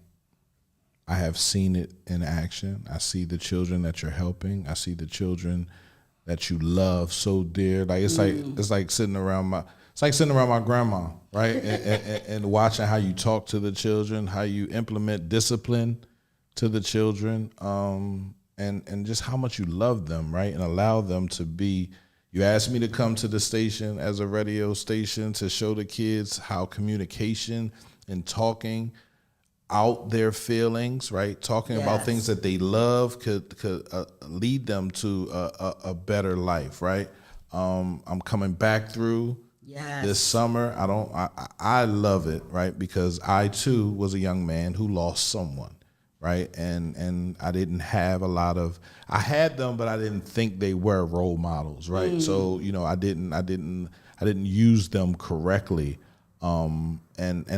I have seen it in action. I see the children that you're helping. I see the children that you love so dear. Like it's like sitting around my grandma, right? and watching how you talk to the children, how you implement discipline to the children, and just how much you love them, right? And allow them to be. You asked me to come to the station as a radio station to show the kids how communication and talking out their feelings, right? Talking about things that they love could lead them to a better life, right? I'm coming back through this summer. I love it, right? Because I too was a young man who lost someone, right? And I didn't have I had them, but I didn't think they were role models, right? So, you know, I didn't use them correctly. And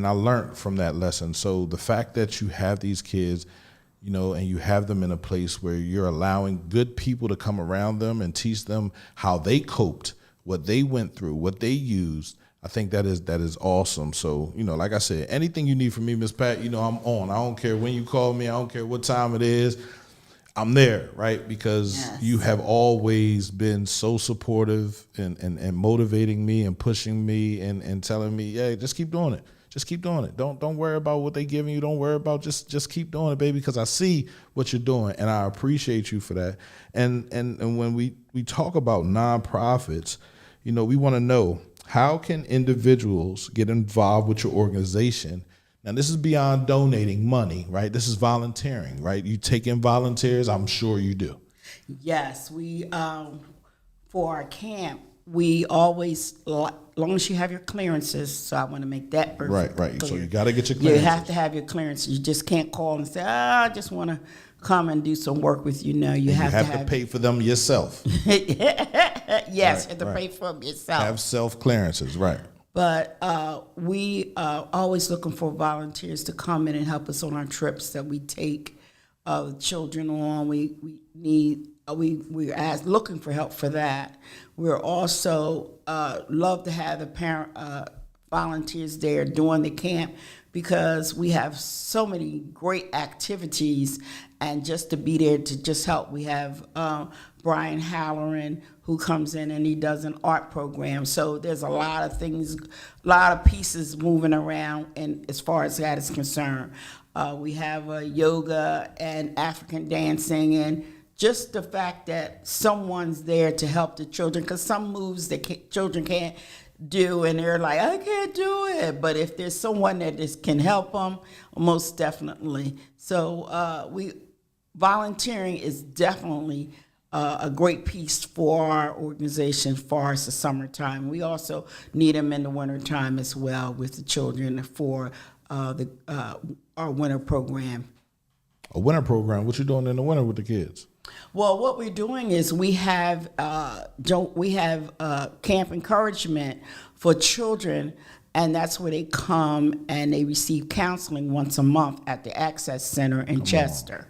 I learned from that lesson. So the fact that you have these kids, you know, and you have them in a place where you're allowing good people to come around them and teach them how they coped, what they went through, what they used, I think that is awesome. So, you know, like I said, anything you need from me, Miss Pat, you know, I'm on. I don't care when you call me. I don't care what time it is. I'm there, right? Because you have always been so supportive and motivating me and pushing me and telling me, yeah, just keep doing it. Just keep doing it. Don't worry about what they giving you. Don't worry about just keep doing it, baby, because I see what you're doing and I appreciate you for that. And when we talk about nonprofits, you know, we want to know, how can individuals get involved with your organization? Now, this is beyond donating money, right? This is volunteering, right? You take in volunteers, I'm sure you do. Yes, we, for our camp, we always, long as you have your clearances, so I want to make that perfect. Right. Clear. So you got to get your clearances. You have to have your clearances. You just can't call and say, I just want to come and do some work with you. No, you have to pay for them yourself. Yes, you have to pay for them yourself. Have self-clearances, right. But we are always looking for volunteers to come in and help us on our trips that we take children on. We're looking for help for that. We're also love to have the parent volunteers there during the camp because we have so many great activities, and just to be there to just help. We have Brian Halloran, who comes in and he does an art program. So there's a lot of things, a lot of pieces moving around, and as far as that is concerned. We have yoga and African dancing, and just the fact that someone's there to help the children, because some moves that children can't do, and they're like, I can't do it. But if there's someone that can help them, most definitely. So volunteering is definitely a great piece for our organization as far as the summertime. We also need them in the wintertime as well with the children for our winter program. A winter program? What you doing in the winter with the kids? Well, what we're doing is we have camp encouragement for children, and that's where they come and they receive counseling once a month at the Access Center in Chester.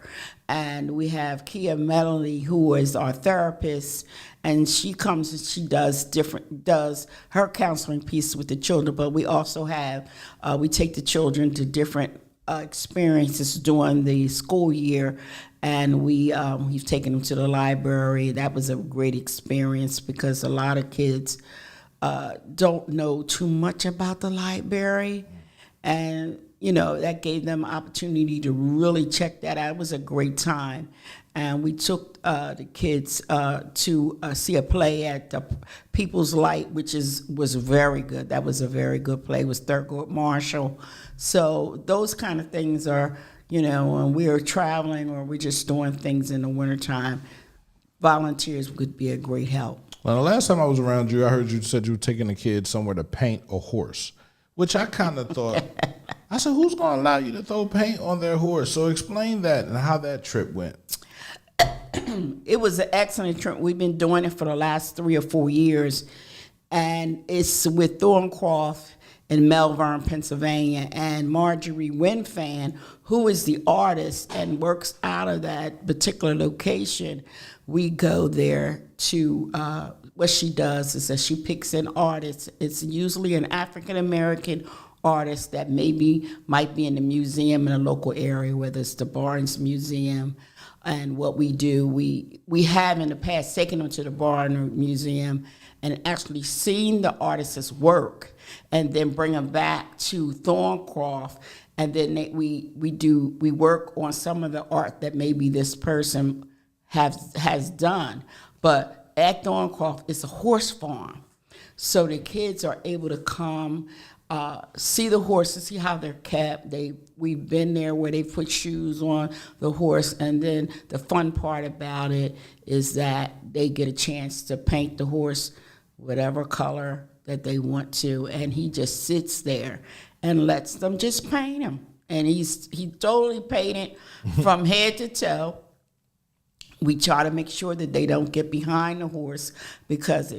And we have Kia Melody, who is our therapist, and she comes and she does her counseling piece with the children. But we also have we take the children to different experiences during the school year, and we've taken them to the library. That was a great experience because a lot of kids don't know too much about the library, and that gave them opportunity to really check that out. It was a great time, and we took the kids to see a play at the People's Light, which was very good. That was a very good play. It was Thurgood Marshall. So those kind of things are, when we are traveling or we're just doing things in the wintertime, volunteers would be a great help. Well, the last time I was around you, I heard you said you were taking a kid somewhere to paint a horse, which I kind of thought, I said, who's going to allow you to throw paint on their horse? So explain that and how that trip went. It was an excellent trip. We've been doing it for the last 3 or 4 years, and it's with Thorncroft in Melbourne, Pennsylvania, and Marjorie Winfan, who is the artist and works out of that particular location. We go there to, what she does is that she picks an artist. It's usually an African-American artist that might be in the museum in a local area, whether it's the Barnes Museum. And what we do, we have in the past taken them to the Barnes Museum and actually seen the artist's work, and then bring them back to Thorncroft, and then we work on some of the art that maybe this person has done. But at Thorncroft, it's a horse farm, so the kids are able to come, see the horses, see how they're kept. We've been there where they put shoes on the horse, and then the fun part about it is that they get a chance to paint the horse whatever color that they want to, and he just sits there and lets them just paint him. And he totally painted from head to toe. We try to make sure that they don't get behind the horse, because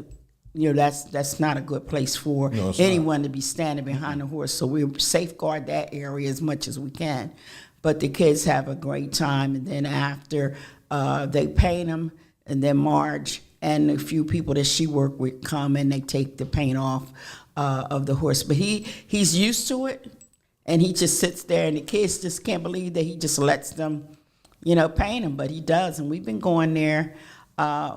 that's not a good place for anyone to be standing behind the horse. So we safeguard that area as much as we can. But the kids have a great time, and then after they paint them, and then Marge and a few people that she worked with come and they take the paint off of the horse. But he's used to it, and he just sits there, and the kids just can't believe that he just lets them, paint him. But he does, and we've been going there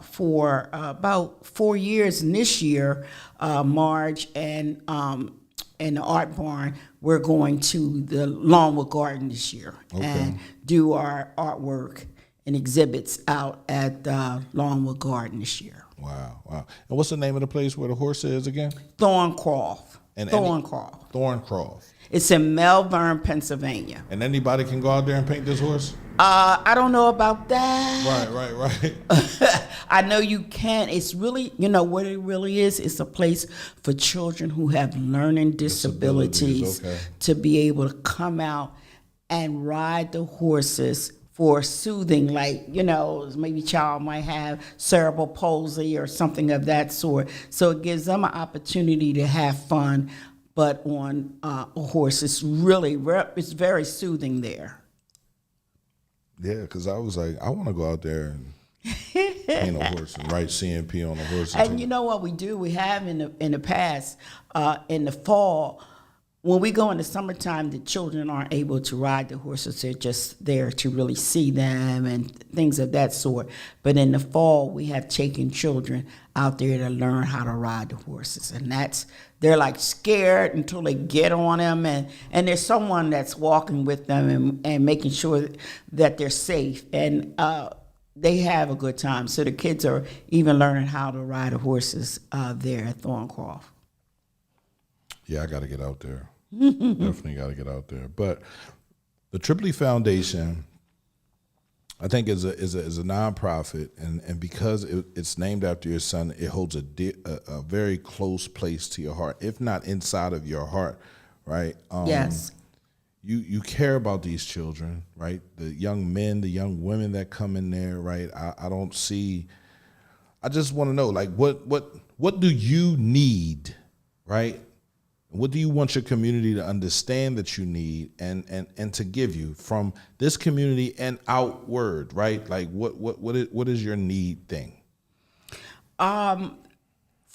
for about 4 years. And this year, Marge and the Art Barn, we're going to the Longwood Garden this year and do our artwork and exhibits out at Longwood Garden this year. Wow. And what's the name of the place where the horse is again? Thorncroft. Thorncroft. Thorncroft. It's in Melbourne, Pennsylvania. And anybody can go out there and paint this horse? I don't know about that. Right. I know you can. It's really, what it really is, it's a place for children who have learning disabilities. To be able to come out and ride the horses for soothing, like, maybe child might have cerebral palsy or something of that sort. So it gives them an opportunity to have fun, but on a horse. It's very soothing there. Yeah, because I was like, I want to go out there and paint a horse and write CMP on a horse. And you know what we do? We have in the past, in the fall, when we go in the summertime, the children aren't able to ride the horses. They're just there to really see them and things of that sort. But in the fall, we have taken children out there to learn how to ride the horses. And they're like scared until they get on them. And there's someone that's walking with them and making sure that they're safe. And they have a good time. So the kids are even learning how to ride the horses there at Thorncroft. Yeah, I got to get out there. Definitely got to get out there. But the Trippley Foundation, I think, is a nonprofit, and because it's named after your son, it holds a very close place to your heart, if not inside of your heart, right? Yes. You care about these children, right? The young men, the young women that come in there, right? I just want to know, like, what do you need, right? What do you want your community to understand that you need and to give you from this community and outward, right? Like what is your need thing?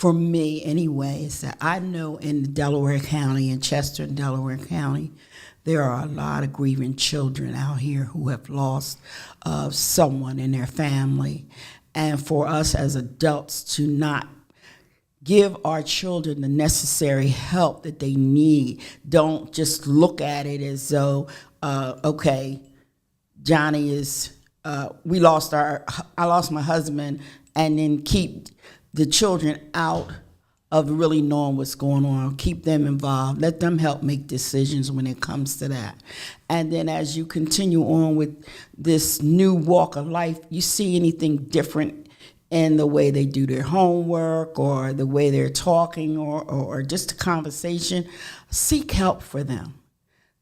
for me anyway, is that I know in Delaware County, in Chester and Delaware County, there are a lot of grieving children out here who have lost someone in their family. And for us as adults to not give our children the necessary help that they need. Don't just look at it as though, okay, Johnny is, I lost my husband, and then keep the children out of really knowing what's going on. Keep them involved. Let them help make decisions when it comes to that. And then as you continue on with this new walk of life, you see anything different in the way they do their homework or the way they're talking or just a conversation, seek help for them.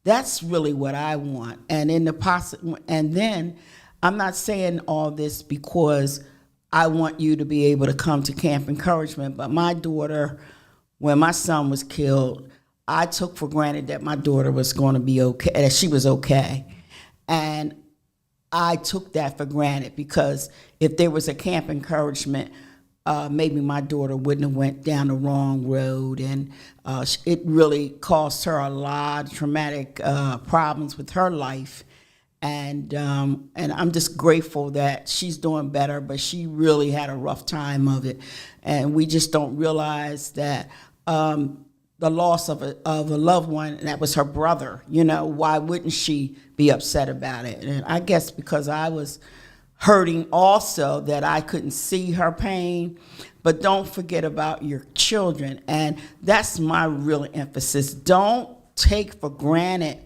That's really what I want. And and then I'm not saying all this because I want you to be able to come to Camp Encouragement, but my daughter, when my son was killed, I took for granted that my daughter was going to be okay, that she was okay. And I took that for granted because if there was a Camp Encouragement, maybe my daughter wouldn't have went down the wrong road, and it really caused her a lot of traumatic problems with her life. And I'm just grateful that she's doing better, but she really had a rough time of it, and we just don't realize that the loss of a loved one, and that was her brother. You know, why wouldn't she be upset about it? And I guess because I was hurting also, that I couldn't see her pain. But don't forget about your children, and that's my real emphasis. Don't take for granted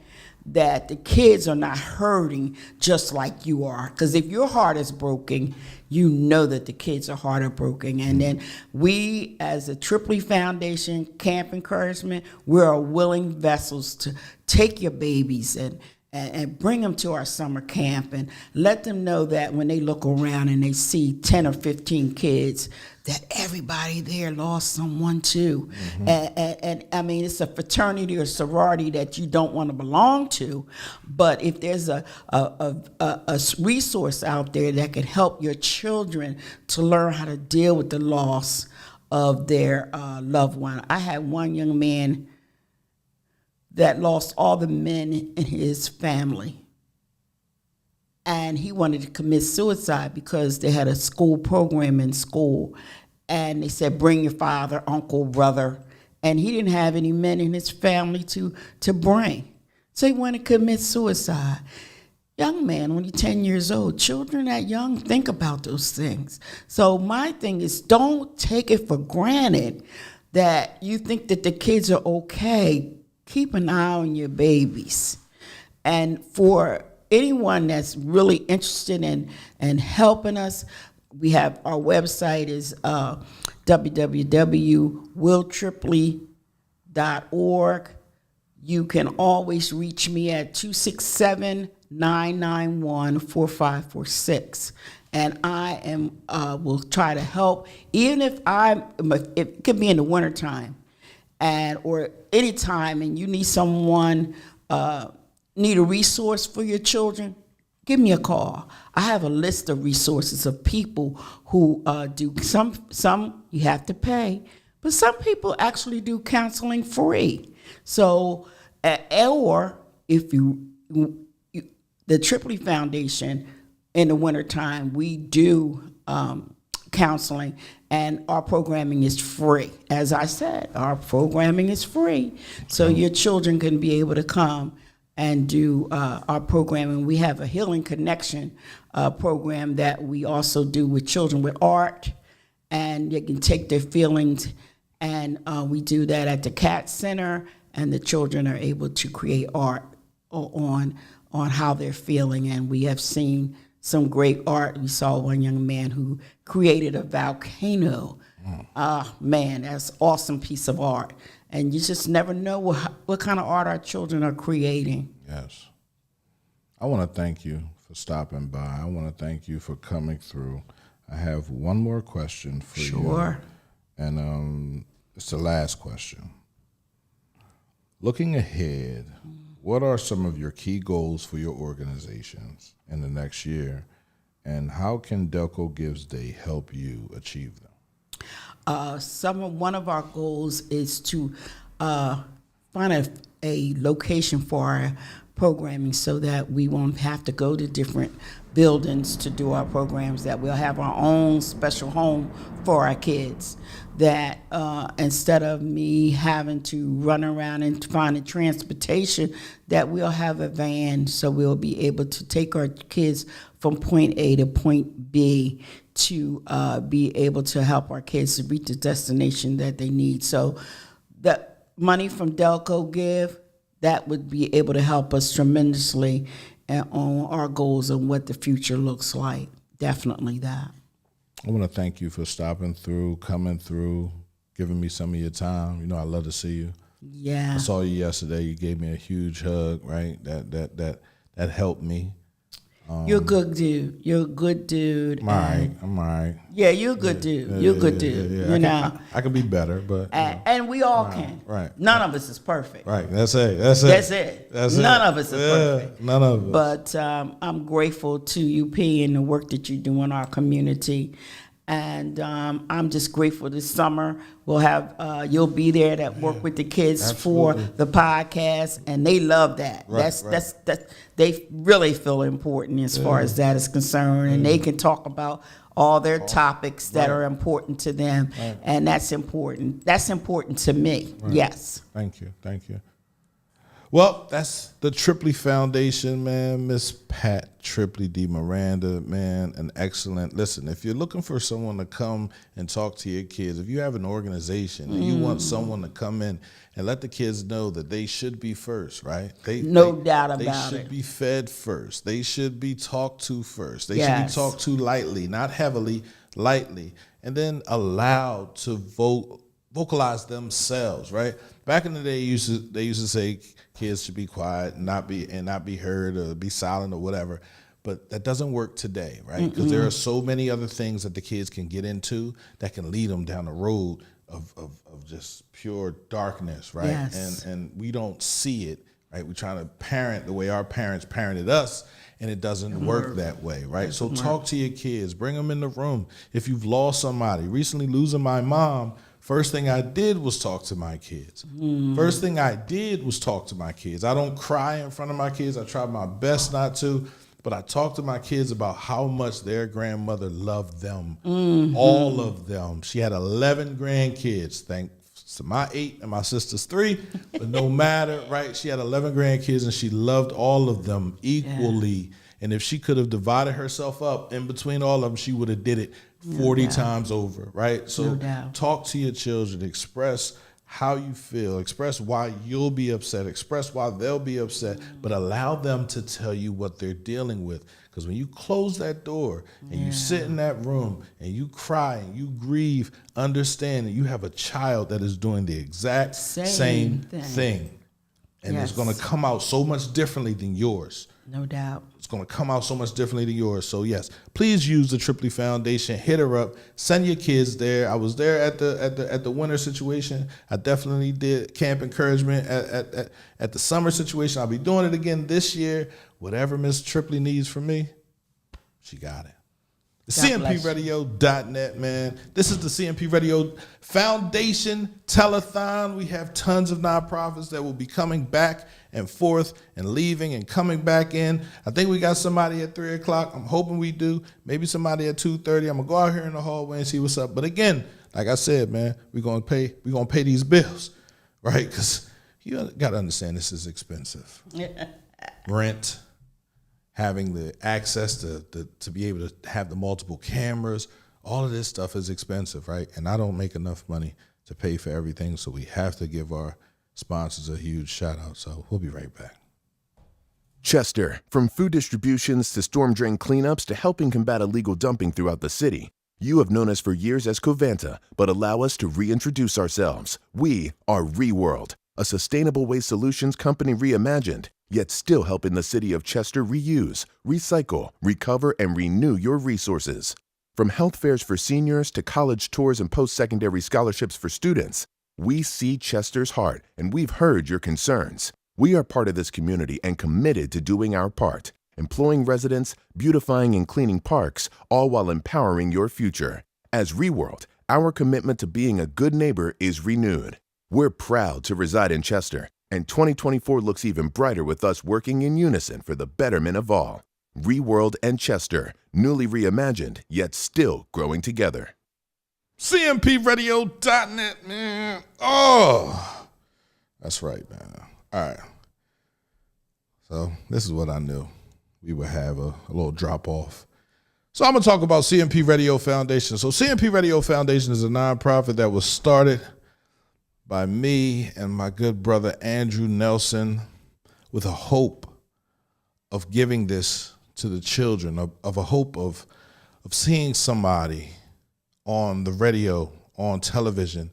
that the kids are not hurting just like you are. Because if your heart is broken, you know that the kids' heart are broken. And then we, as a Trippley Foundation, Camp Encouragement, we're willing vessels to take your babies and bring them to our summer camp and let them know that when they look around and they see 10 or 15 kids, that everybody there lost someone too. Mm-hmm. And I mean, it's a fraternity or sorority that you don't want to belong to, but if there's a resource out there that can help your children to learn how to deal with the loss of their loved one. I had one young man that lost all the men in his family. And he wanted to commit suicide because they had a school program in school. And they said, bring your father, uncle, brother. And he didn't have any men in his family to bring. So he wanted to commit suicide. Young man, only 10 years old. Children that young think about those things. So my thing is, don't take it for granted that you think that the kids are okay. Keep an eye on your babies. And for anyone that's really interested in helping us, we have our website is www.willtripley.org. You can always reach me at 267-991-4546. And I will try to help, even if it could be in the wintertime. Or any time, and you need someone, need a resource for your children, give me a call. I have a list of resources of people who do some you have to pay, but some people actually do counseling free. So, or if the Trippley Foundation, in the wintertime, we do counseling, and our programming is free. As I said, our programming is free, so your children can be able to come and do our programming. We have a Healing Connection program that we also do with children with art, and they can take their feelings, and we do that at the CAT Center, and the children are able to create art on how they're feeling, and we have seen some great art. We saw one young man who created a volcano. Man, that's an awesome piece of art. And you just never know what kind of art our children are creating. Yes. I want to thank you for stopping by. I want to thank you for coming through. I have one more question for you. Sure. And it's the last question. Looking ahead, what are some of your key goals for your organizations in the next year, and how can Delco Gives Day help you achieve them? One of our goals is to find a location for our programming so that we won't have to go to different buildings to do our programs, that we'll have our own special home for our kids, that instead of me having to run around and find transportation, that we'll have a van so we'll be able to take our kids from point A to point B to be able to help our kids to reach the destination that they need. So the money from Delco Give, that would be able to help us tremendously on our goals and what the future looks like. Definitely that. I want to thank you for stopping through, coming through, giving me some of your time. You know, I love to see you. Yeah. I saw you yesterday. You gave me a huge hug, right? That helped me. You're a good dude. You're a good dude. I'm all right. I'm all right. Yeah, you're a good dude. You're a good dude. Yeah. You know. I can be better, but And we all can. Right. None of us is perfect. right. That's it. None of us is perfect. None of us. But I'm grateful to UP and the work that you do in our community. And I'm just grateful this summer we'll have you'll be there to work with the kids Absolutely. for the podcast, and they love that. Right, That's they really feel important as far as that is concerned, and they can talk about all their topics that are important to them, and that's important. That's important to me. Yes. Thank you. Well, that's the Trippley Foundation, man. Miss Pat Trippley D. Miranda, man, an excellent. Listen, if you're looking for someone to come and talk to your kids, if you have an organization and you want someone to come in and let the kids know that they should be first, right? No doubt about They should it. be fed first. They should be talked to first. They should Yes. be talked to lightly, not heavily, lightly, and then allowed to vocalize themselves, right? Back in the day, they used to say kids should be quiet and not be heard or be silent or whatever. But that doesn't work today, right? Because there are so many other things that the kids can get into that can lead them down the road of just pure darkness, right? Yes. And we don't see it, right? We're trying to parent the way our parents parented us, and it doesn't work that way, right? So talk to your kids, bring them in the room. If you've lost somebody, recently losing my mom, first thing I did was talk to my kids. First thing I did was talk to my kids. I don't cry in front of my kids. I try my best not to, but I talk to my kids about how much their grandmother loved them, all of them. She had 11 grandkids, thanks to my 8 and my sister's 3, but no matter, right? She had 11 grandkids and she loved all of them equally. Yeah. And if she could have divided herself up in between all of them, she would have did it 40 times over, right? So talk to your children, express how you feel, express why you'll be upset, express why they'll be upset, but allow them to tell you what they're dealing with. Because when you close that door and you sit in that room and you cry and you grieve, understand that you have a child that is doing the exact same thing. And it's going to come out so much differently than yours. No doubt. It's going to come out so much differently than yours. So yes, please use the Trippley Foundation. Hit her up. Send your kids there. I was there at the winter situation. I definitely did camp encouragement at the summer situation. I'll be doing it again this year. Whatever Miss Trippley needs from me, she got it. CMPRadio.net, man. This is the CMP Radio Foundation Telethon. We have tons of nonprofits that will be coming back and forth and leaving and coming back in. I think we got somebody at 3 o'clock. I'm hoping we do. Maybe somebody at 2:30. I'm gonna go out here in the hallway and see what's up. But again, like I said, man, we're gonna pay these bills, right? Because you gotta understand this is expensive. Rent. Having the access to be able to have the multiple cameras, all of this stuff is expensive, right? And I don't make enough money to pay for everything, so we have to give our sponsors a huge shout out. So we'll be right back. Chester, from food distributions to storm drain cleanups to helping combat illegal dumping throughout the city, you have known us for years as Covanta, but allow us to reintroduce ourselves. We are ReWorld, a sustainable waste solutions company reimagined, yet still helping the city of Chester reuse, recycle, recover, and renew your resources. From health fairs for seniors to college tours and post-secondary scholarships for students, we see Chester's heart, and we've heard your concerns. We are part of this community and committed to doing our part, employing residents, beautifying and cleaning parks, all while empowering your future. As ReWorld, our commitment to being a good neighbor is renewed. We're proud to reside in Chester, and 2024 looks even brighter with us working in unison for the betterment of all. Reworld and Chester, newly reimagined, yet still growing together. CMPRadio.net, man. Oh, that's right, man. All right. So this is what I knew. We would have a little drop off. So I'm going to talk about CMP Radio Foundation. So CMP Radio Foundation is a nonprofit that was started by me and my good brother Andrew Nelson with a hope of giving this to the children, of a hope of seeing somebody on the radio, on television.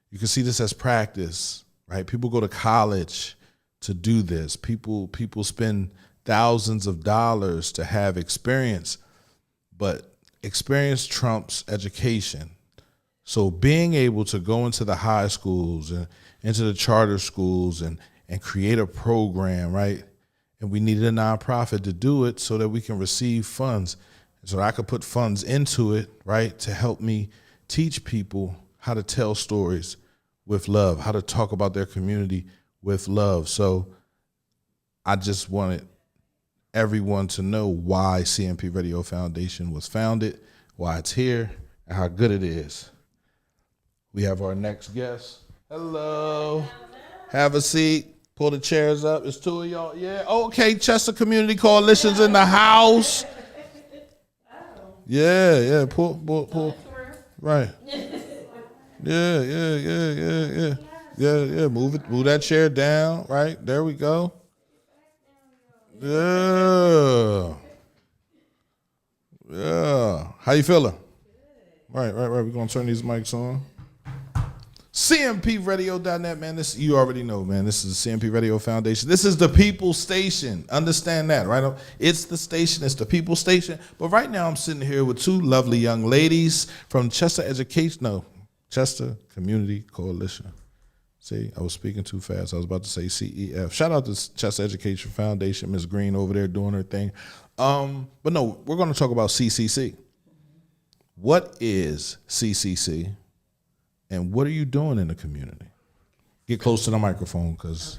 You can see this as practice, right? People go to college to do this. People spend thousands of dollars to have experience, but experience trumps education. So being able to go into the high schools and into the charter schools and create a program, right? And we needed a nonprofit to do it so that we can receive funds, so that I could put funds into it, right, to help me teach people how to tell stories with love, how to talk about their community with love. So I just wanted everyone to know why CMP Radio Foundation was founded, why it's here, and how good it is. We have our next guest. Hello. Have a seat. Pull the chairs up. It's two of y'all. Yeah. Okay. Chester Community Coalition's in the house. Yeah. Pull. Right. Yeah. Move it. Move that chair down. Right. There we go. Yeah. How you feeling? Right. We're gonna turn these mics on. CMPRadio.net, man. This, you already know, man. This is the CMP Radio Foundation. This is the People Station. Understand that, right? It's the station. It's the People Station. But right now, I'm sitting here with two lovely young ladies from Chester Community Coalition. See, I was speaking too fast. I was about to say CEF. Shout out to Chester Education Foundation, Ms. Green over there doing her thing. But no, we're going to talk about CCC. What is CCC? And what are you doing in the community? Get close to the microphone because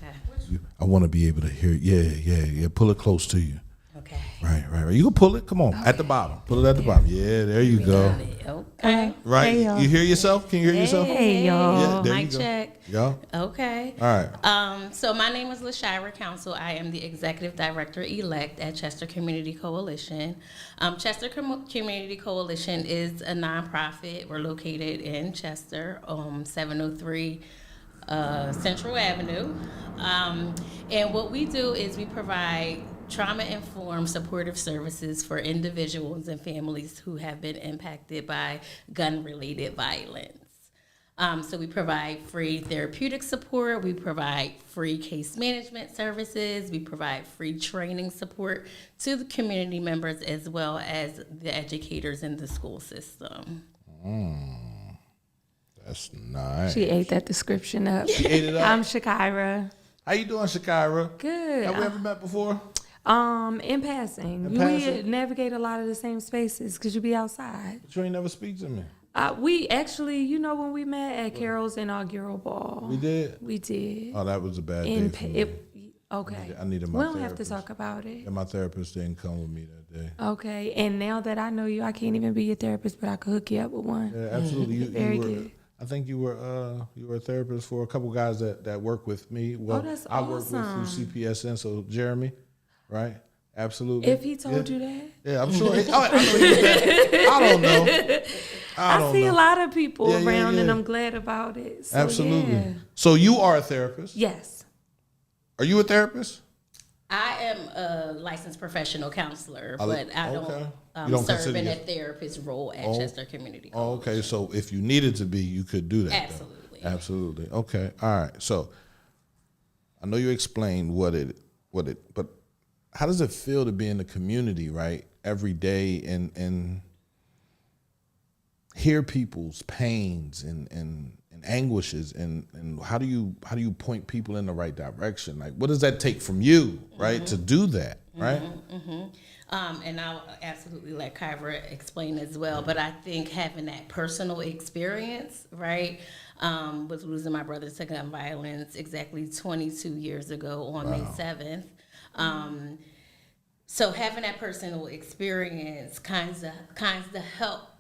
I want to be able to hear. Yeah. Pull it close to you. Okay. Right. You can pull it. Come on, at the bottom. Pull it at the bottom. Yeah, there you go. Okay. Right. Hey, you hear yourself? Can you hear yourself? Hey, y'all. Yeah, there Mic you go. check. Yeah. Okay. All right. So my name is LaShira Council. I am the Executive Director-elect at Chester Community Coalition. Chester Community Coalition is a nonprofit. We're located in Chester, 703 Central Avenue. And what we do is we provide trauma-informed supportive services for individuals and families who have been impacted by gun-related violence. So we provide free therapeutic support, we provide free case management services, we provide free training support to the community members as well as the educators in the school system. That's nice. She ate that description up. She ate it up. I'm Shakira. How you doing, Shakira? Good. Have we ever met before? In passing. In passing? We navigate a lot of the same spaces because you be outside. But you ain't never speak to me. We actually, when we met at Carol's inaugural ball. We did? We did. Oh, that was a bad day for me. Okay. I needed my We don't have to therapist. talk about it. And my therapist didn't come with me that day. Okay. And now that I know you, I can't even be your therapist, but I could hook you up with one. Yeah, absolutely. Very you were, good. I think you were a therapist for a couple guys that work with me. Well, that's I work with awesome. through CPSN, so Jeremy, right? Absolutely. If he told you that. Yeah, I'm sure. I know he did that. I don't know. I see a lot of people Yeah, around, and yeah. I'm glad about it. So, Absolutely. yeah. So you are a therapist? Yes. Are you a therapist? I am a licensed professional counselor, but I okay. don't, You don't serve consider in a your- therapist role at Chester Community Oh, College. okay. So if you needed to be, you could do that. though. Absolutely. Absolutely. Okay. All right. So I know you explained what it, but how does it feel to be in the community, right, every day and hear people's pains and and anguishes, and how do you point people in the right direction? Like, what does that take from you, right, to do that, right? And I'll absolutely let Kyra explain as well. But I think having that personal experience, right, was losing my brother to gun violence exactly 22 years ago on May 7th. So having that personal experience kinds of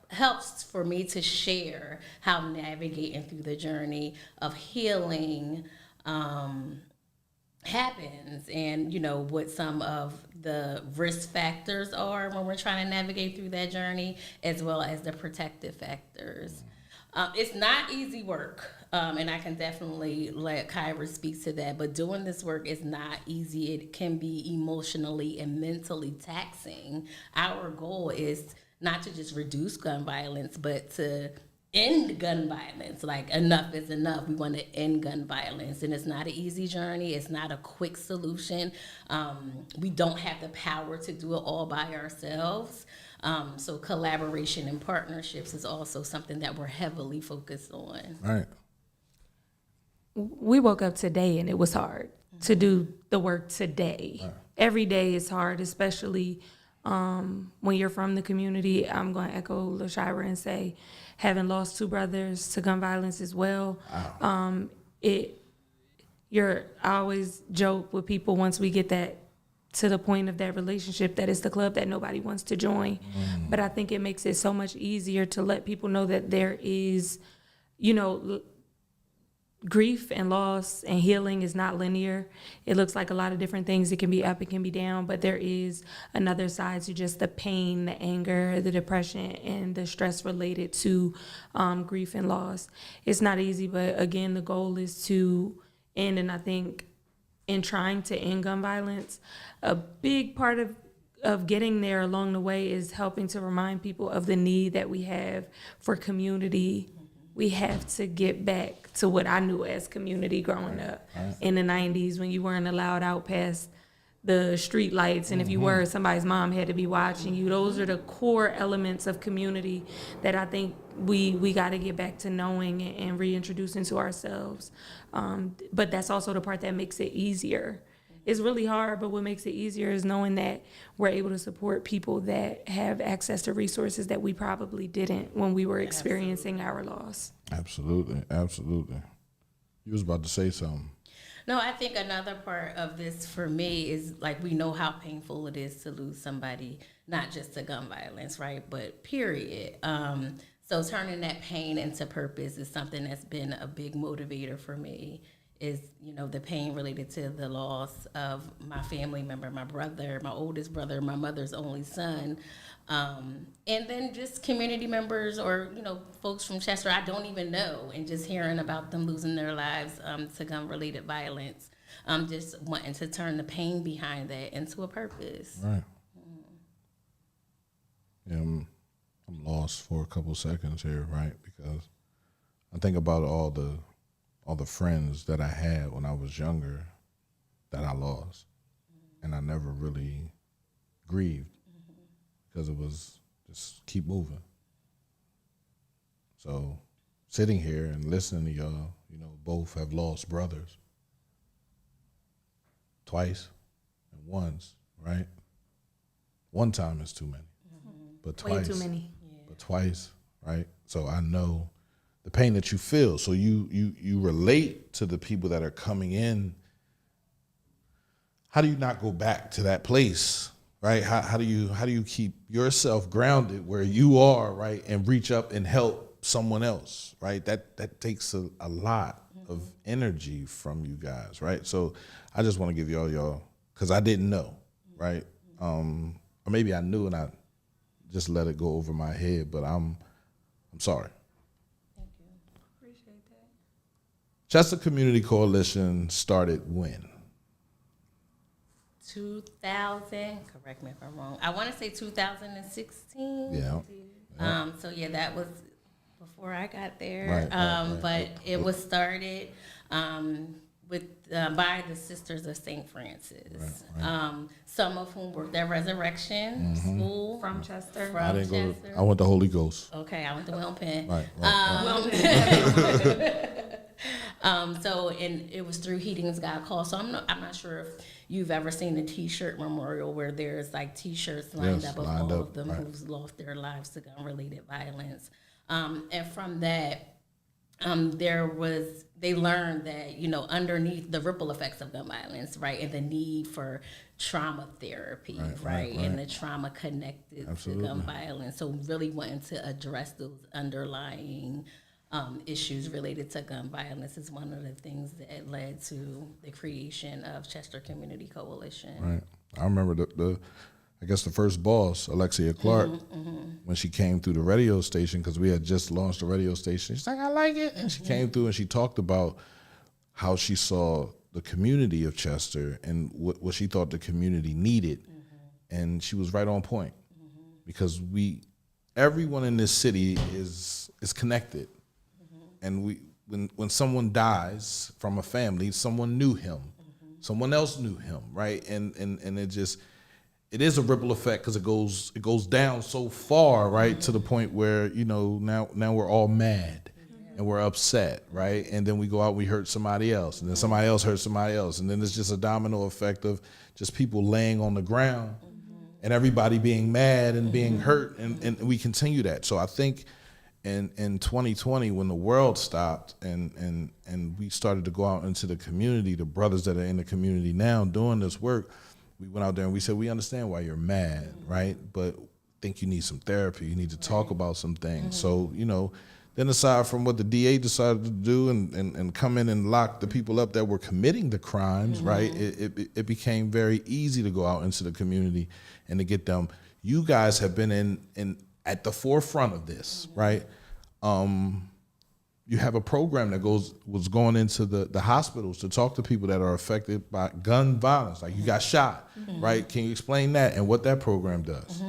helps for me to share how I'm navigating through the journey of healing happens, and what some of the risk factors are when we're trying to navigate through that journey, as well as the protective factors. It's not easy work, and I can definitely let Kyra speak to that, but doing this work is not easy. It can be emotionally and mentally taxing. Our goal is not to just reduce gun violence, but to end gun violence. Like, enough is enough. We want to end gun violence, and it's not an easy journey. It's not a quick solution. We don't have the power to do it all by ourselves. So collaboration and partnerships is also something that we're heavily focused on. Right. We woke up today and it was hard to do the work today. Right. Every day is hard, especially when you're from the community. I'm going to echo LaShira and say, having lost 2 brothers to gun violence as well, wow. I always joke with people once we get that to the point of that relationship, that it's the club that nobody wants to join. But I think it makes it so much easier to let people know that there is, grief and loss and healing is not linear. It looks like a lot of different things. It can be up, it can be down, but there is another side to just the pain, the anger, the depression, and the stress related to grief and loss. It's not easy, but again, the goal is to end, and I think in trying to end gun violence, a big part of getting there along the way is helping to remind people of the need that we have for community. We have to get back to what I knew as community growing up in the 90s, when you weren't allowed out past the street lights, and if you were, somebody's mom had to be watching you. Those are the core elements of community that I think we got to get back to knowing and reintroducing to ourselves. But that's also the part that makes it easier. It's really hard, but what makes it easier is knowing that we're able to support people that have access to resources that we probably didn't when we were experiencing our loss. Absolutely. You was about to say something. No, I think another part of this for me is, like, we know how painful it is to lose somebody, not just to gun violence, right, but period. So turning that pain into purpose is something that's been a big motivator for me. Is, the pain related to the loss of my family member, my brother, my oldest brother, my mother's only son, and then just community members or, folks from Chester I don't even know, and just hearing about them losing their lives to gun-related violence. Just wanting to turn the pain behind that into a purpose. Right. Yeah, I'm lost for a couple seconds here, right? Because I think about all the friends that I had when I was younger that I lost, and I never really grieved because it was just keep moving. So sitting here and listening to y'all, both have lost brothers twice and once, right? One time is too many, but twice, way too many. But twice, right? So I know the pain that you feel. So you relate to the people that are coming in. How do you not go back to that place, right? How do you keep yourself grounded where you are, right, and reach up and help someone else, right? That takes a lot of energy from you guys, right? So I just want to give y'all, because I didn't know, right? Or maybe I knew and I just let it go over my head, but I'm sorry. Chester Community Coalition started when? 2000, correct me if I'm wrong. I want to say 2016. Yeah. So yeah, that was before I got there. Right. But it was started by the Sisters of St. Francis. Some of whom worked at Resurrection School From Chester. From I didn't go. Chester. I went to Holy Ghost. Okay, I went to Wilton Penn. Right. So, and it was through Heating's Got Call. So I'm not sure if you've ever seen the T-shirt memorial where there's like T-shirts lined Yes, up of lined all up, of them right. who's lost their lives to gun-related violence. And from that, they learned that, underneath the ripple effects of gun violence, right, and the need for trauma therapy, right, and the trauma connected to gun violence. So really wanting to address those underlying issues related to gun violence is one of the things that led to the creation of Chester Community Coalition. Right. I remember I guess the first boss, Alexia Clark, when she came through the radio station, because we had just launched the radio station, she's like, I like it. And she came through and she talked about how she saw the community of Chester and what she thought the community needed. And she was right on point, because everyone in this city is connected. And when someone dies from a family, someone knew him, someone else knew him, right? And it is a ripple effect, because it goes down so far, right, to the point where now we're all mad and we're upset, right? And then we go out and we hurt somebody else, and then somebody else hurts somebody else, and then it's just a domino effect of just people laying on the ground and everybody being mad and being hurt, and we continue that. So I think in 2020, when the world stopped and we started to go out into the community, the brothers that are in the community now doing this work, we went out there and we said, we understand why you're mad, right? But think you need some therapy. You need to talk about some things. So, then aside from what the DA decided to do and come in and lock the people up that were committing the crimes, right? It became very easy to go out into the community and to get them. You guys have been in at the forefront of this, right? You have a program that was going into the hospitals to talk to people that are affected by gun violence. Like, you got shot, right? Can you explain that and what that program does?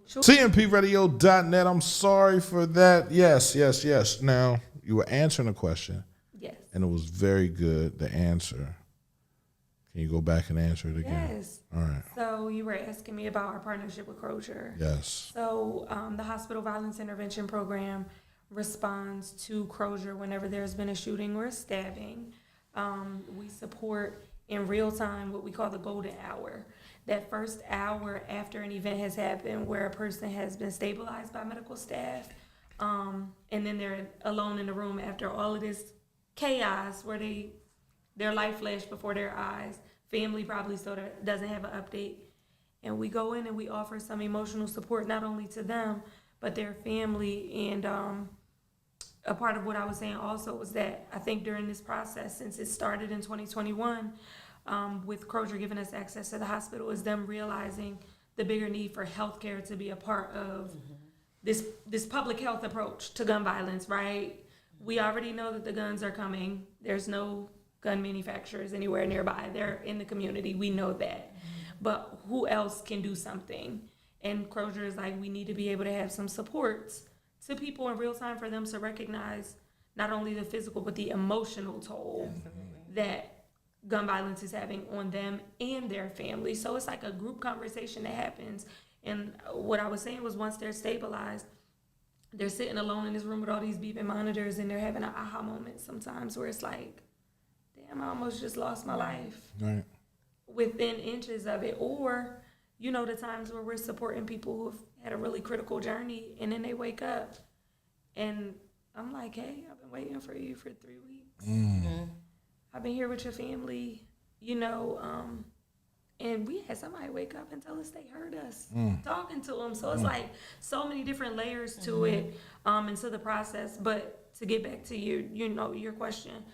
Sure. CMPradio.net. I'm sorry for that. Yes. Now, you were answering a question. Yes. And it was very good, the answer. Can you go back and answer it again? Yes. All right. So you were asking me about our partnership with Crozier. Yes. So the Hospital Violence Intervention Program responds to Crozier whenever there's been a shooting or a stabbing. We support in real time what we call the golden hour. That first hour after an event has happened where a person has been stabilized by medical staff, and then they're alone in the room after all of this chaos where their life flashed before their eyes. Family probably still doesn't have an update. And we go in and we offer some emotional support, not only to them, but their family. And a part of what I was saying also was that I think during this process, since it started in 2021, with Crozier giving us access to the hospital, is them realizing the bigger need for healthcare to be a part of this public health approach to gun violence, right? We already know that the guns are coming. There's no gun manufacturers anywhere nearby. They're in the community. We know that. But who else can do something? And Crozier is like, we need to be able to have some supports to people in real time for them to recognize not only the physical, but the emotional toll that gun violence is having on them and their family. So it's like a group conversation that happens. And what I was saying was, once they're stabilized, they're sitting alone in this room with all these beeping monitors, and they're having an aha moment sometimes where it's like, damn, I almost just lost my life. Right. Within inches of it. Or, the times where we're supporting people who've had a really critical journey, and then they wake up and I'm like, hey, I've been waiting for you for 3 weeks. I've been here with your family, and we had somebody wake up and tell us they heard us talking to them. So it's like so many different layers to it, and to the process. But to get back to your question,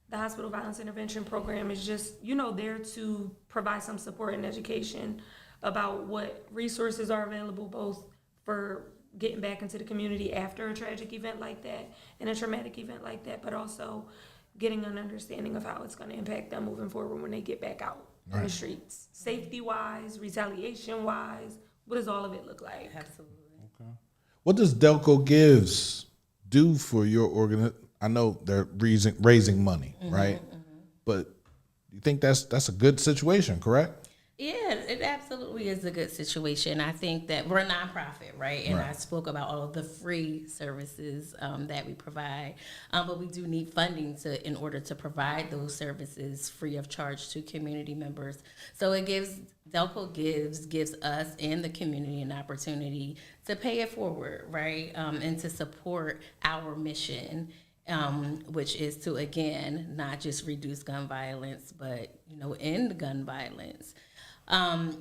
the Hospital Violence Intervention Program is just, there to provide some support and education about what resources are available, both for getting back into the community after a tragic event like that and a traumatic event like that, but also getting an understanding of how it's going to impact them moving forward when they get back out in the streets. Safety-wise, retaliation-wise, what does all of it look like? Absolutely. Okay. What does Delco Gives do for your organization? I know they're raising money, right? But you think that's a good situation, correct? Yeah, it absolutely is a good situation. I think that we're a nonprofit, right? And I spoke about all of the free services that we provide, but we do need funding in order to provide those services free of charge to community members. So Delco gives us and the community an opportunity to pay it forward, right? And to support our mission. Which is to, again, not just reduce gun violence, but end gun violence.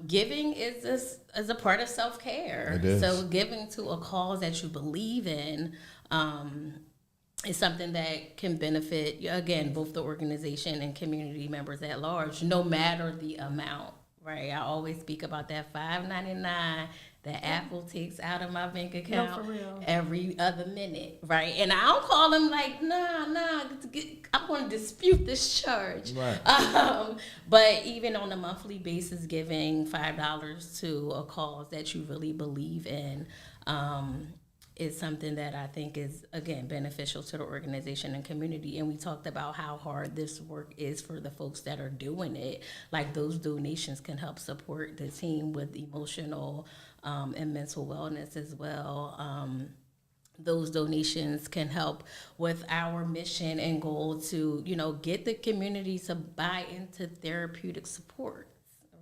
Giving is a part of self-care. It is. So giving to a cause that you believe in is something that can benefit, again, both the organization and community members at large, no matter the amount, right? I always speak about that $5.99 that Apple takes out of my bank account for real. every other minute, right? And I don't call them like, nah, I'm going to dispute this charge. Right. But even on a monthly basis, giving $5 to a cause that you really believe in is something that I think is, again, beneficial to the organization and community. And we talked about how hard this work is for the folks that are doing it. Like, those donations can help support the team with emotional and mental wellness as well. Those donations can help with our mission and goal to, get the community to buy into therapeutic support,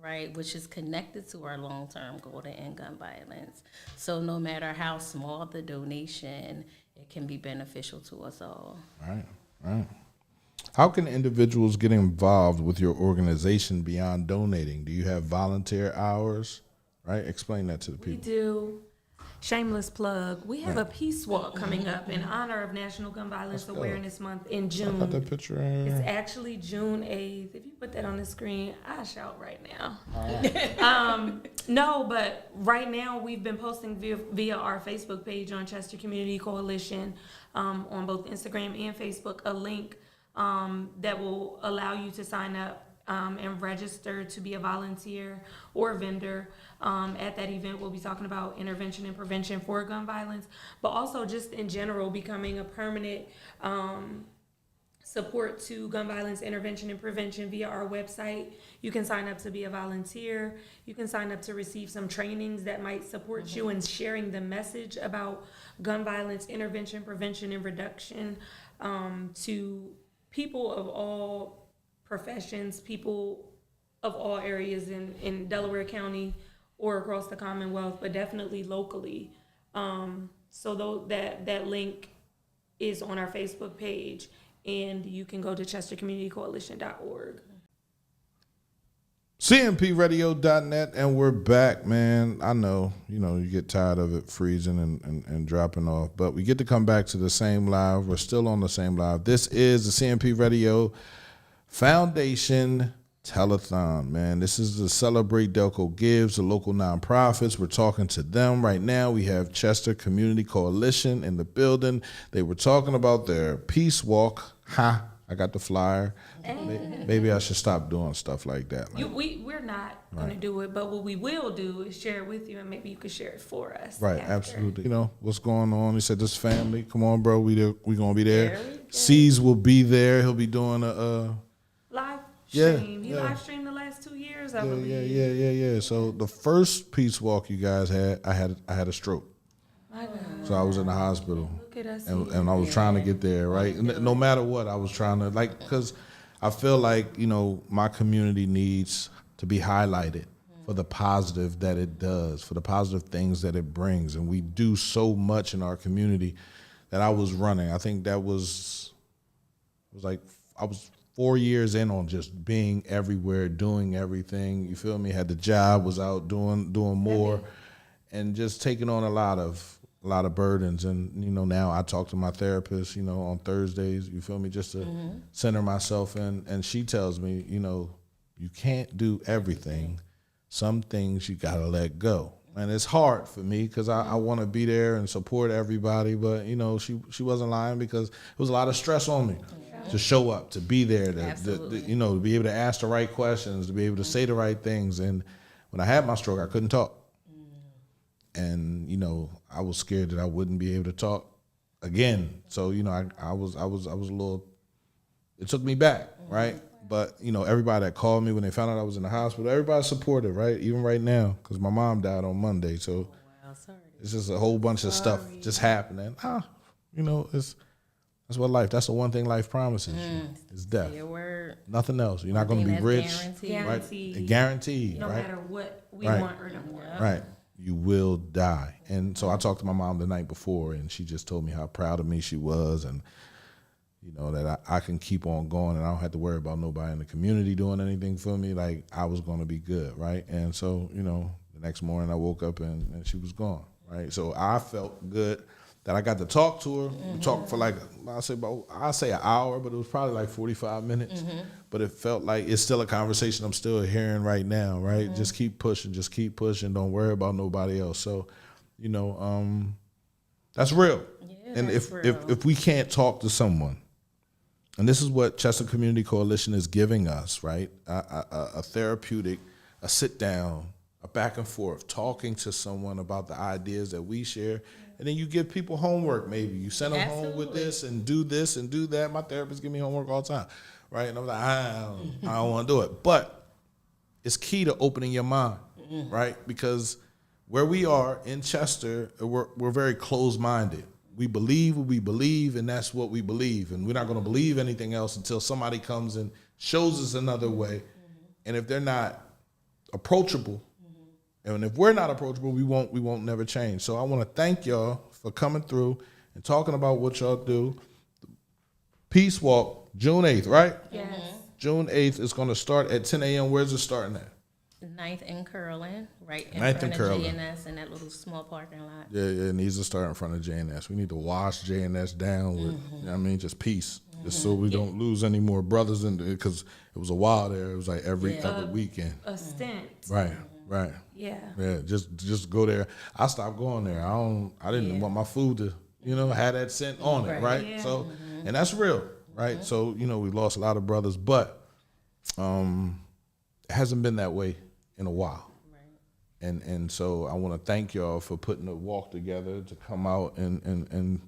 right, which is connected to our long-term goal to end gun violence. So no matter how small the donation, it can be beneficial to us all. Right. How can individuals get involved with your organization beyond donating? Do you have volunteer hours? Right? Explain that to the We people. do. Shameless plug. We have a peace walk coming up in honor of National Gun Violence Awareness Month in I got June. that picture in It's here. actually June 8th. If you put that on the screen, I shout right now. No, but right now we've been posting via our Facebook page on Chester Community Coalition, on both Instagram and Facebook, a link that will allow you to sign up and register to be a volunteer or vendor. At that event, we'll be talking about intervention and prevention for gun violence, but also just in general becoming a permanent support to gun violence intervention and prevention via our website. You can sign up to be a volunteer. You can sign up to receive some trainings that might support you in sharing the message about gun violence intervention, prevention, and reduction to people of all professions, people of all areas in Delaware County or across the Commonwealth, but definitely locally. So that link is on our Facebook page, and you can go to chestercommunitycoalition.org. CMPradio.net, and we're back, man. I know, you get tired of it freezing and dropping off, but we get to come back to the same live. We're still on the same live. This is the CMP Radio Foundation Telethon, man. This is to celebrate Delco Gives, the local nonprofits. We're talking to them right now. We have Chester Community Coalition in the building. They were talking about their peace walk. I got the flyer. Maybe I should stop doing stuff like that. We're not going to do it, but what we will do is share it with you, and maybe you could share it for us. Right, after. absolutely. What's going on? He said, this family, come on, bro. We going to be there. C's will be there. He'll be doing a live Yeah, stream. He yeah. live streamed the last 2 years, I believe. Yeah. So the first peace walk you guys had, I had a stroke. My God. So I was in the hospital. Look at us. And I was trying to get there, right? No matter what, I was trying to, because I feel like, my community needs to be highlighted for the positive that it does, for the positive things that it brings. And we do so much in our community that I was running. I think that was I was 4 years in on just being everywhere, doing everything. You feel me? Had the job, was out doing more, and just taking on a lot of burdens. And now I talk to my therapist, on Thursdays. You feel me? Just to center myself in. And she tells me, you can't do everything. Some things you gotta let go. And it's hard for me because I want to be there and support everybody. But she wasn't lying, because it was a lot of stress on me. To show up, to be there, to be able to ask the right questions, to be able to say the right things. And when I had my stroke, I couldn't talk. And I was scared that I wouldn't be able to talk again. So I was a little. It took me back, right? But, everybody that called me when they found out I was in the hospital, everybody's supportive, right? Even right now, because my mom died on Monday. So it's just a whole bunch of stuff just happening. That's what life, that's the one thing life promises you, is death. Say a word. Nothing else. You're not going to be rich. Guaranteed. Right? Guaranteed, No right? matter what we Right. want or don't want. Right. You will die. And so I talked to my mom the night before, and she just told me how proud of me she was, and that I can keep on going, and I don't have to worry about nobody in the community doing anything for me. Like, I was going to be good, right? And so, the next morning I woke up and she was gone, right? So I felt good that I got to talk to her. We talked for I say an hour, but it was probably like 45 minutes. But it felt like it's still a conversation I'm still hearing right now, right? Just keep pushing, don't worry about nobody else. So, that's real. Yeah, and that's real. if we can't talk to someone, and this is what Chester Community Coalition is giving us, right? A therapeutic, a sit down, a back and forth, talking to someone about the ideas that we share. And then you give people homework, maybe. You send them home with this and do that. My therapist give me homework all the time, right? And I'm like, I don't want to do it. But it's key to opening your mind, right? Because where we are in Chester, we're very closed-minded. We believe what we believe, and that's what we believe. And we're not going to believe anything else until somebody comes and shows us another way. And if they're not approachable, and if we're not approachable, we won't never change. So I want to thank y'all for coming through and talking about what y'all do. Peace Walk, June 8th, right? Yes. June 8th is going to start at 10 a.m. Where's it starting at? 9th and Curlin, right in 9th front and of Curlin. G&S in that little small parking lot. Yeah, it needs to start in front of J&S. We need to wash J&S down with, just peace. Just so we don't lose any more brothers, because it was a while there. It was like every other weekend. A stint. Right. Yeah. Yeah, just go there. I stopped going there. I didn't want my food to, have that scent on it, right? Yeah. So, and that's real, right? So, we lost a lot of brothers, but it hasn't been that way in a while. Right. And so I want to thank y'all for putting the walk together to come out and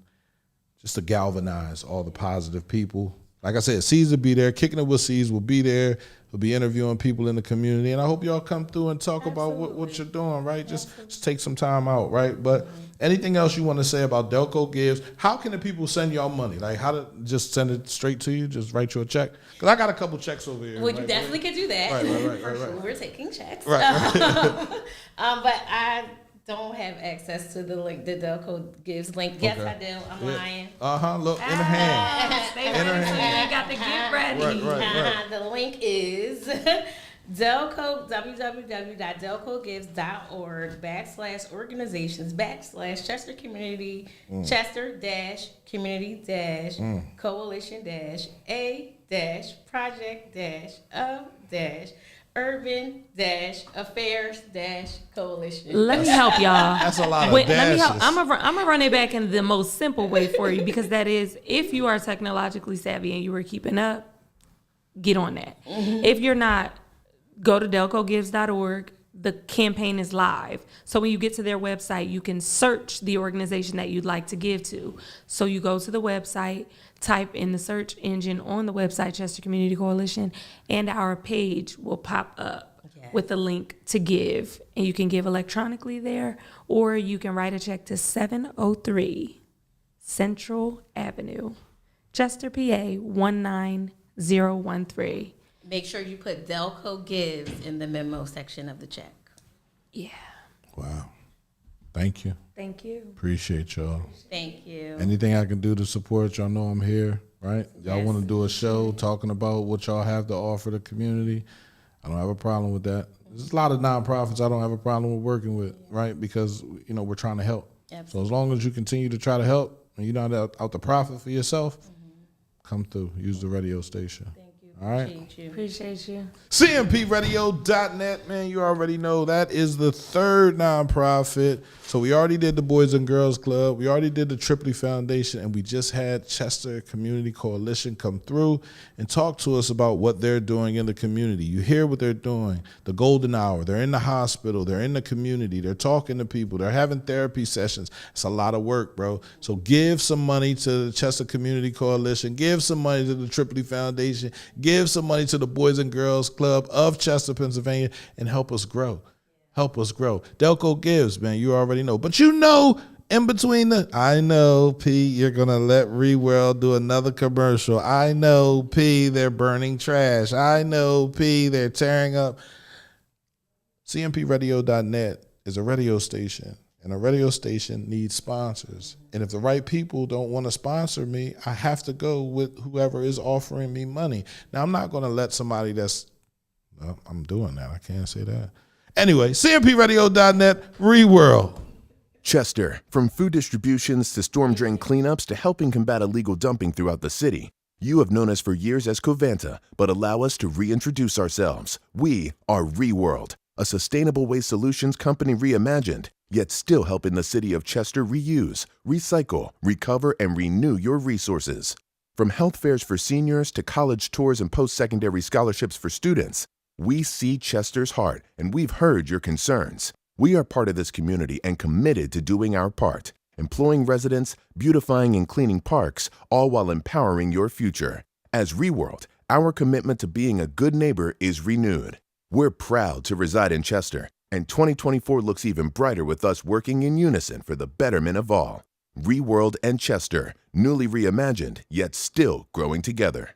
just to galvanize all the positive people. Like I said, C's will be there. Kicking It with C's will be there. We'll be interviewing people in the community. And I hope y'all come through and talk about what you're doing, right? Just take some time out, right? But anything else you want to say about Delco Gives? How can the people send y'all money? Like, how to just send it straight to you? Just write you a check? Because I got a couple checks over here. Well, you definitely could do that. Right. We're taking checks. Right. But I don't have access to the link, the Delco Gives link. Yes, Okay. I do. I'm lying. Look, in the hand. They In her ready, so hand. they got to get ready. Right. The link is www.delcogives.org/organizations/Chester Community, Chester-Community-Coalition-A-Urban-Affairs-Coalition. Let me help y'all. That's a lot of Let me dashes. help. I'm gonna run it back in the most simple way for you, because that is, if you are technologically savvy and you were keeping up, get on that. If you're not, go to delcogives.org. The campaign is live. So when you get to their website, you can search the organization that you'd like to give to. So you go to the website, type in the search engine on the website, Chester Community Coalition, and our page will pop up with a link to give. And you can give electronically there, or you can write a check to 703 Central Avenue, Chester, PA 19013. Make sure you put Delco Gives in the memo section of the check. Yeah. Wow. Thank you. Thank you. Appreciate y'all. Thank you. Anything I can do to support y'all, know I'm here, right? Y'all Yes. want to do a show talking about what y'all have to offer the community? I don't have a problem with that. There's a lot of nonprofits I don't have a problem with working with, right? Because, we're trying to help. Absolutely. So as long as you continue to try to help and you're not out to profit for yourself, come through. Use the radio station. Thank you. All right. Appreciate you. Appreciate you. CMPRadio.net, man, you already know that is the third nonprofit. So we already did the Boys and Girls Club. We already did the Trippley Foundation, and we just had Chester Community Coalition come through and talk to us about what they're doing in the community. You hear what they're doing. The golden hour. They're in the hospital. They're in the community. They're talking to people. They're having therapy sessions. It's a lot of work, bro. So give some money to the Chester Community Coalition. Give some money to the Trippley Foundation. give some money to the Boys and Girls Club of Chester, Pennsylvania, and help us grow. Help us grow. Delco gives, man. You already know. But you know, in between I know, P, you're going to let ReWorld do another commercial. I know, P, they're burning trash. I know, P, they're tearing up. CMPradio.net is a radio station, and a radio station needs sponsors. And if the right people don't want to sponsor me, I have to go with whoever is offering me money. Now, I'm not going to let somebody I'm doing that. I can't say that. Anyway, CMPradio.net, ReWorld. Chester, from food distributions to storm drain cleanups to helping combat illegal dumping throughout the city. You have known us for years as Covanta, but allow us to reintroduce ourselves. We are ReWorld, a sustainable waste solutions company reimagined, yet still helping the city of Chester reuse, recycle, recover, and renew your resources. From health fairs for seniors to college tours and post-secondary scholarships for students, we see Chester's heart, and we've heard your concerns. We are part of this community and committed to doing our part, employing residents, beautifying and cleaning parks, all while empowering your future. As ReWorld, our commitment to being a good neighbor is renewed. We're proud to reside in Chester, and 2024 looks even brighter with us working in unison for the betterment of all. ReWorld and Chester, newly reimagined, yet still growing together.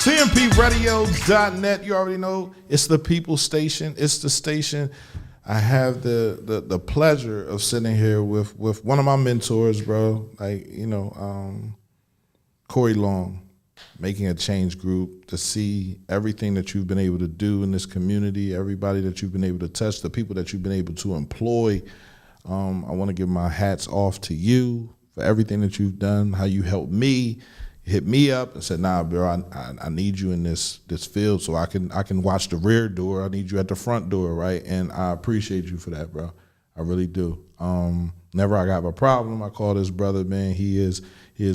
CMPRadio.net. You already know it's the people station. It's the station. I have the pleasure of sitting here with one of my mentors, bro. Like, Corey Long, Making a Change Group, to see everything that you've been able to do in this community, everybody that you've been able to touch, the people that you've been able to employ. I want to give my hats off to you for everything that you've done, how you helped me, hit me up and said, nah, bro, I need you in this field so I can watch the rear door. I need you at the front door, right? And I appreciate you for that, bro. I really do. Never I got a problem, I call this brother, man. He is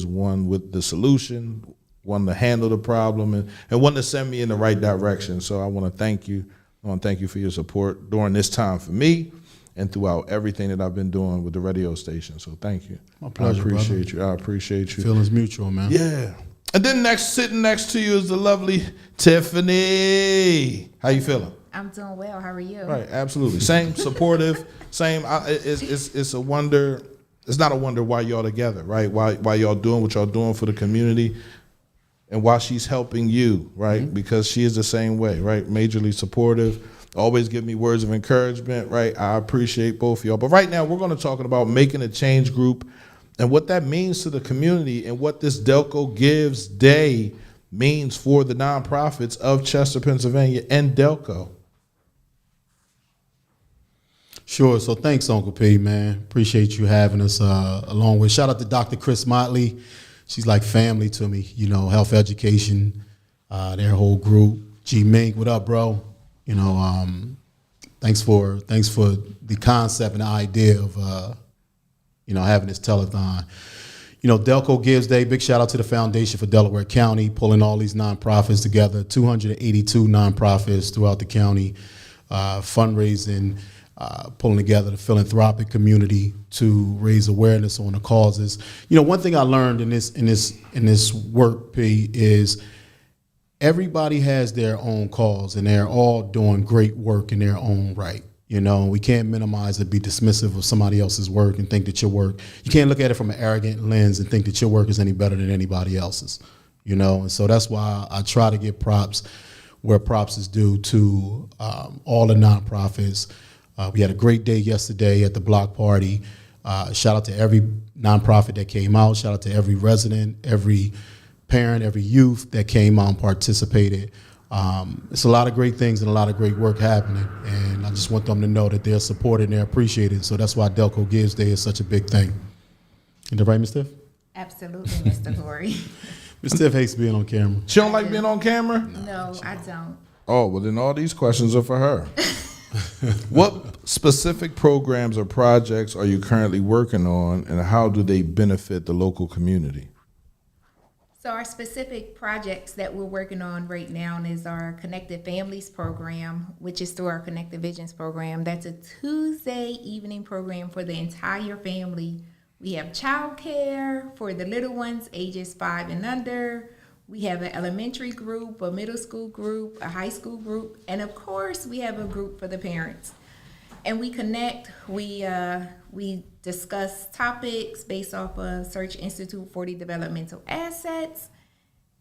one with the solution, one to handle the problem, and one to send me in the right direction. So I want to thank you. I want to thank you for your support during this time for me and throughout everything that I've been doing with the radio station. So thank you. My pleasure, I appreciate you. I appreciate you. Feelings mutual, man. Yeah. And then sitting next to you is the lovely Tiffany. How you feeling? I'm doing well. How are you? Right, absolutely. Same, supportive, same. It's a wonder. It's not a wonder why y'all together, right? Why y'all doing what y'all doing for the community, and why she's helping you, right? Mm-hmm. Because she is the same way, right? Majorly supportive. Always give me words of encouragement, right? I appreciate both of y'all. But right now, we're going to talk about Making a Change Group and what that means to the community and what this Delco Gives Day means for the nonprofits of Chester, Pennsylvania, and Delco. Sure. So thanks, Uncle P, man. Appreciate you having us along with. Shout out to Dr. Chris Motley. She's like family to me, health education, their whole group. G Mink, what up, bro? Thanks for the concept and the idea of having this telethon. Delco Gives Day, big shout out to the Foundation for Delaware County, pulling all these nonprofits together, 282 nonprofits throughout the county, fundraising, pulling together the philanthropic community to raise awareness on the causes. One thing I learned in this work, P, is everybody has their own cause, and they're all doing great work in their own right. We can't minimize or be dismissive of somebody else's work and think that your work, you can't look at it from an arrogant lens and think that your work is any better than anybody else's, and so that's why I try to give props where props is due to all the nonprofits. We had a great day yesterday at the block party. Shout out to every nonprofit that came out. Shout out to every resident, every parent, every youth that came out and participated. It's a lot of great things and a lot of great work happening, and I just want them to know that they're supported and they're appreciated. So that's why Delco Gives Day is such a big thing. Is that right, Ms. Tiff? Absolutely, Mr. Corey. Ms. Tiff hates being on camera. She don't like being on camera? No, I don't. Oh, well, then all these questions are for her. What specific programs or projects are you currently working on, and how do they benefit the local community? So our specific projects that we're working on right now is our Connected Families program, which is through our Connected Visions program. That's a Tuesday evening program for the entire family. We have childcare for the little ones ages 5 and under. We have an elementary group, a middle school group, a high school group, and of course we have a group for the parents. And we connect, we discuss topics based off of Search Institute for the Developmental Assets,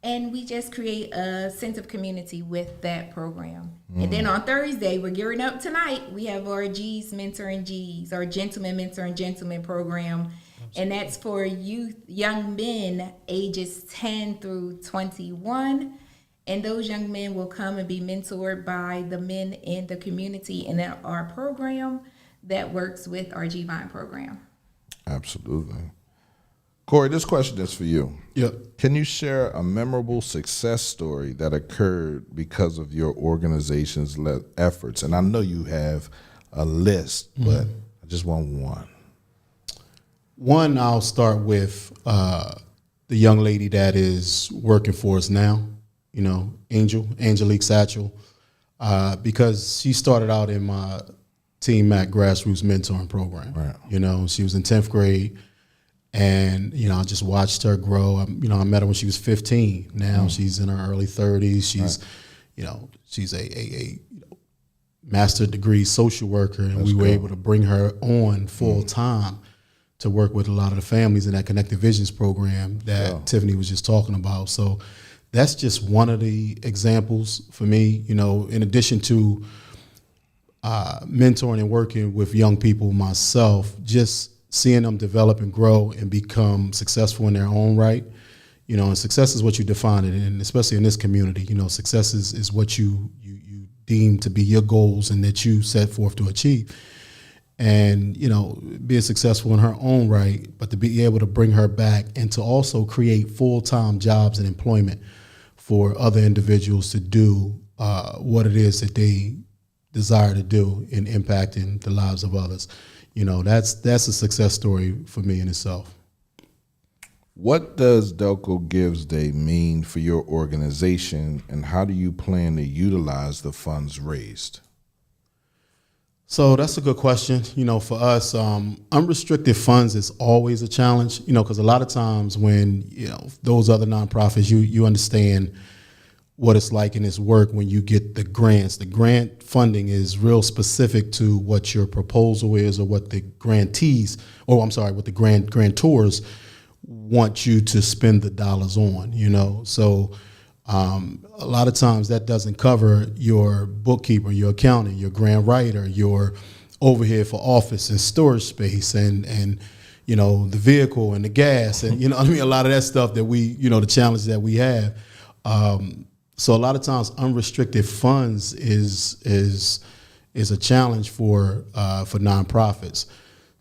and we just create a sense of community with that program. And then on Thursday, we're gearing up tonight, we have our G's Mentoring G's, our Gentleman Mentoring Gentleman program, and that's for young men ages 10 through 21. And those young men will come and be mentored by the men in the community in our program that works with our G-Vine program. Absolutely. Corey, this question is for you. Yep. Can you share a memorable success story that occurred because of your organization's efforts? And I know you have a list, but I just want one. One, I'll start with the young lady that is working for us now. Angelique Satchel, because she started out in my Team Mac grassroots mentoring program. Right. She was in 10th grade, and, I just watched her grow. I met her when she was 15. Now she's in her early 30s. She's, she's a master's degree social worker, and we were able to bring her on full time to work with a lot of the families in that Connected Visions program that Tiffany was just talking about. So that's just one of the examples for me. You know, in addition to mentoring and working with young people myself, just seeing them develop and grow and become successful in their own right. You know, and success is what you define it, and especially in this community, you know, success is what you deem to be your goals and that you set forth to achieve. And, you know, being successful in her own right, but to be able to bring her back and to also create full-time jobs and employment for other individuals to do what it is that they desire to do in impacting the lives of others. You know, that's a success story for me in itself. What does Delco Gives Day mean for your organization, and how do you plan to utilize the funds raised? So that's a good question. You know, for us, unrestricted funds is always a challenge, you know, because a lot of times when, you know, those other nonprofits, you understand what it's like in this work when you get the grants. The grant funding is real specific to what your proposal is or what the grantees, or I'm sorry, what the grantors want you to spend the dollars on, you know. So a lot of times that doesn't cover your bookkeeper, your accountant, your grant writer, your overhead for office and storage space and you know, the vehicle and the gas and, you know, I mean, a lot of that stuff that we, you know, the challenges that we have. So a lot of times unrestricted funds is a challenge for nonprofits.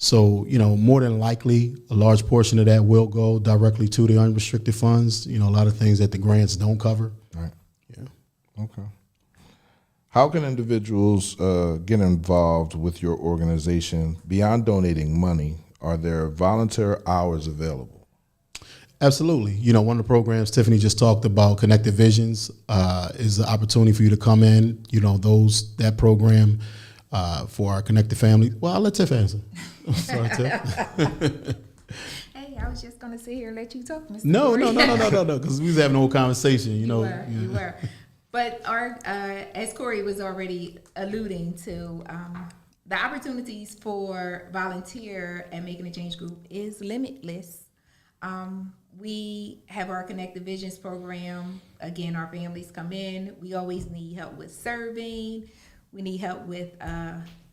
So, you know, more than likely, a large portion of that will go directly to the unrestricted funds. You know, a lot of things that the grants don't cover. Right. Yeah. Okay. How can individuals get involved with your organization beyond donating money? Are there volunteer hours available? Absolutely. You know, one of the programs Tiffany just talked about, Connected Visions, is an opportunity for you to come in. You know, that program for our connected family. Well, I'll let Tiff answer. Sorry, Tiff. Hey, I was just going to sit here and let you talk, Mr. No, Corey. because we was having a whole conversation. You know, You were. But as Corey was already alluding to, the opportunities for volunteer and Making a Change group is limitless. We have our Connected Visions program. Again, our families come in. We always need help with serving. We need help with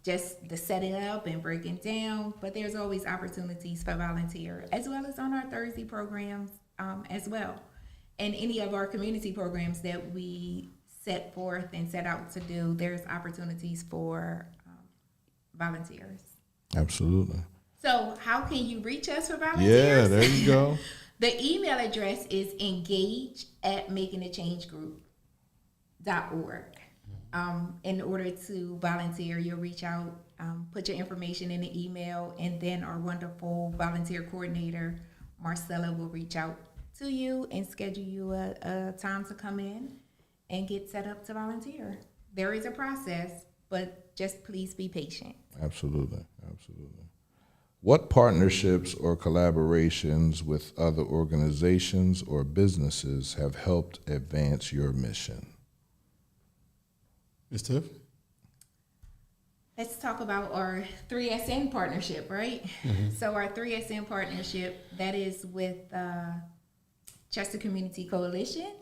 just the setting up and breaking down, but there's always opportunities for volunteer, as well as on our Thursday programs as well. And any of our community programs that we set forth and set out to do, there's opportunities for volunteers. Absolutely. So how can you reach us for volunteers? Yeah, there you go. The email address is engage@makingachangegroup.org. In order to volunteer, you'll reach out, put your information in the email, and then our wonderful volunteer coordinator, Marcella, will reach out to you and schedule you a time to come in and get set up to volunteer. There is a process, but just please be patient. Absolutely. Absolutely. What partnerships or collaborations with other organizations or businesses have helped advance your mission? Ms. Tiff? Let's talk about our 3SN partnership, right? Mm-hmm. So our 3SN partnership, that is with Chester Community Coalition.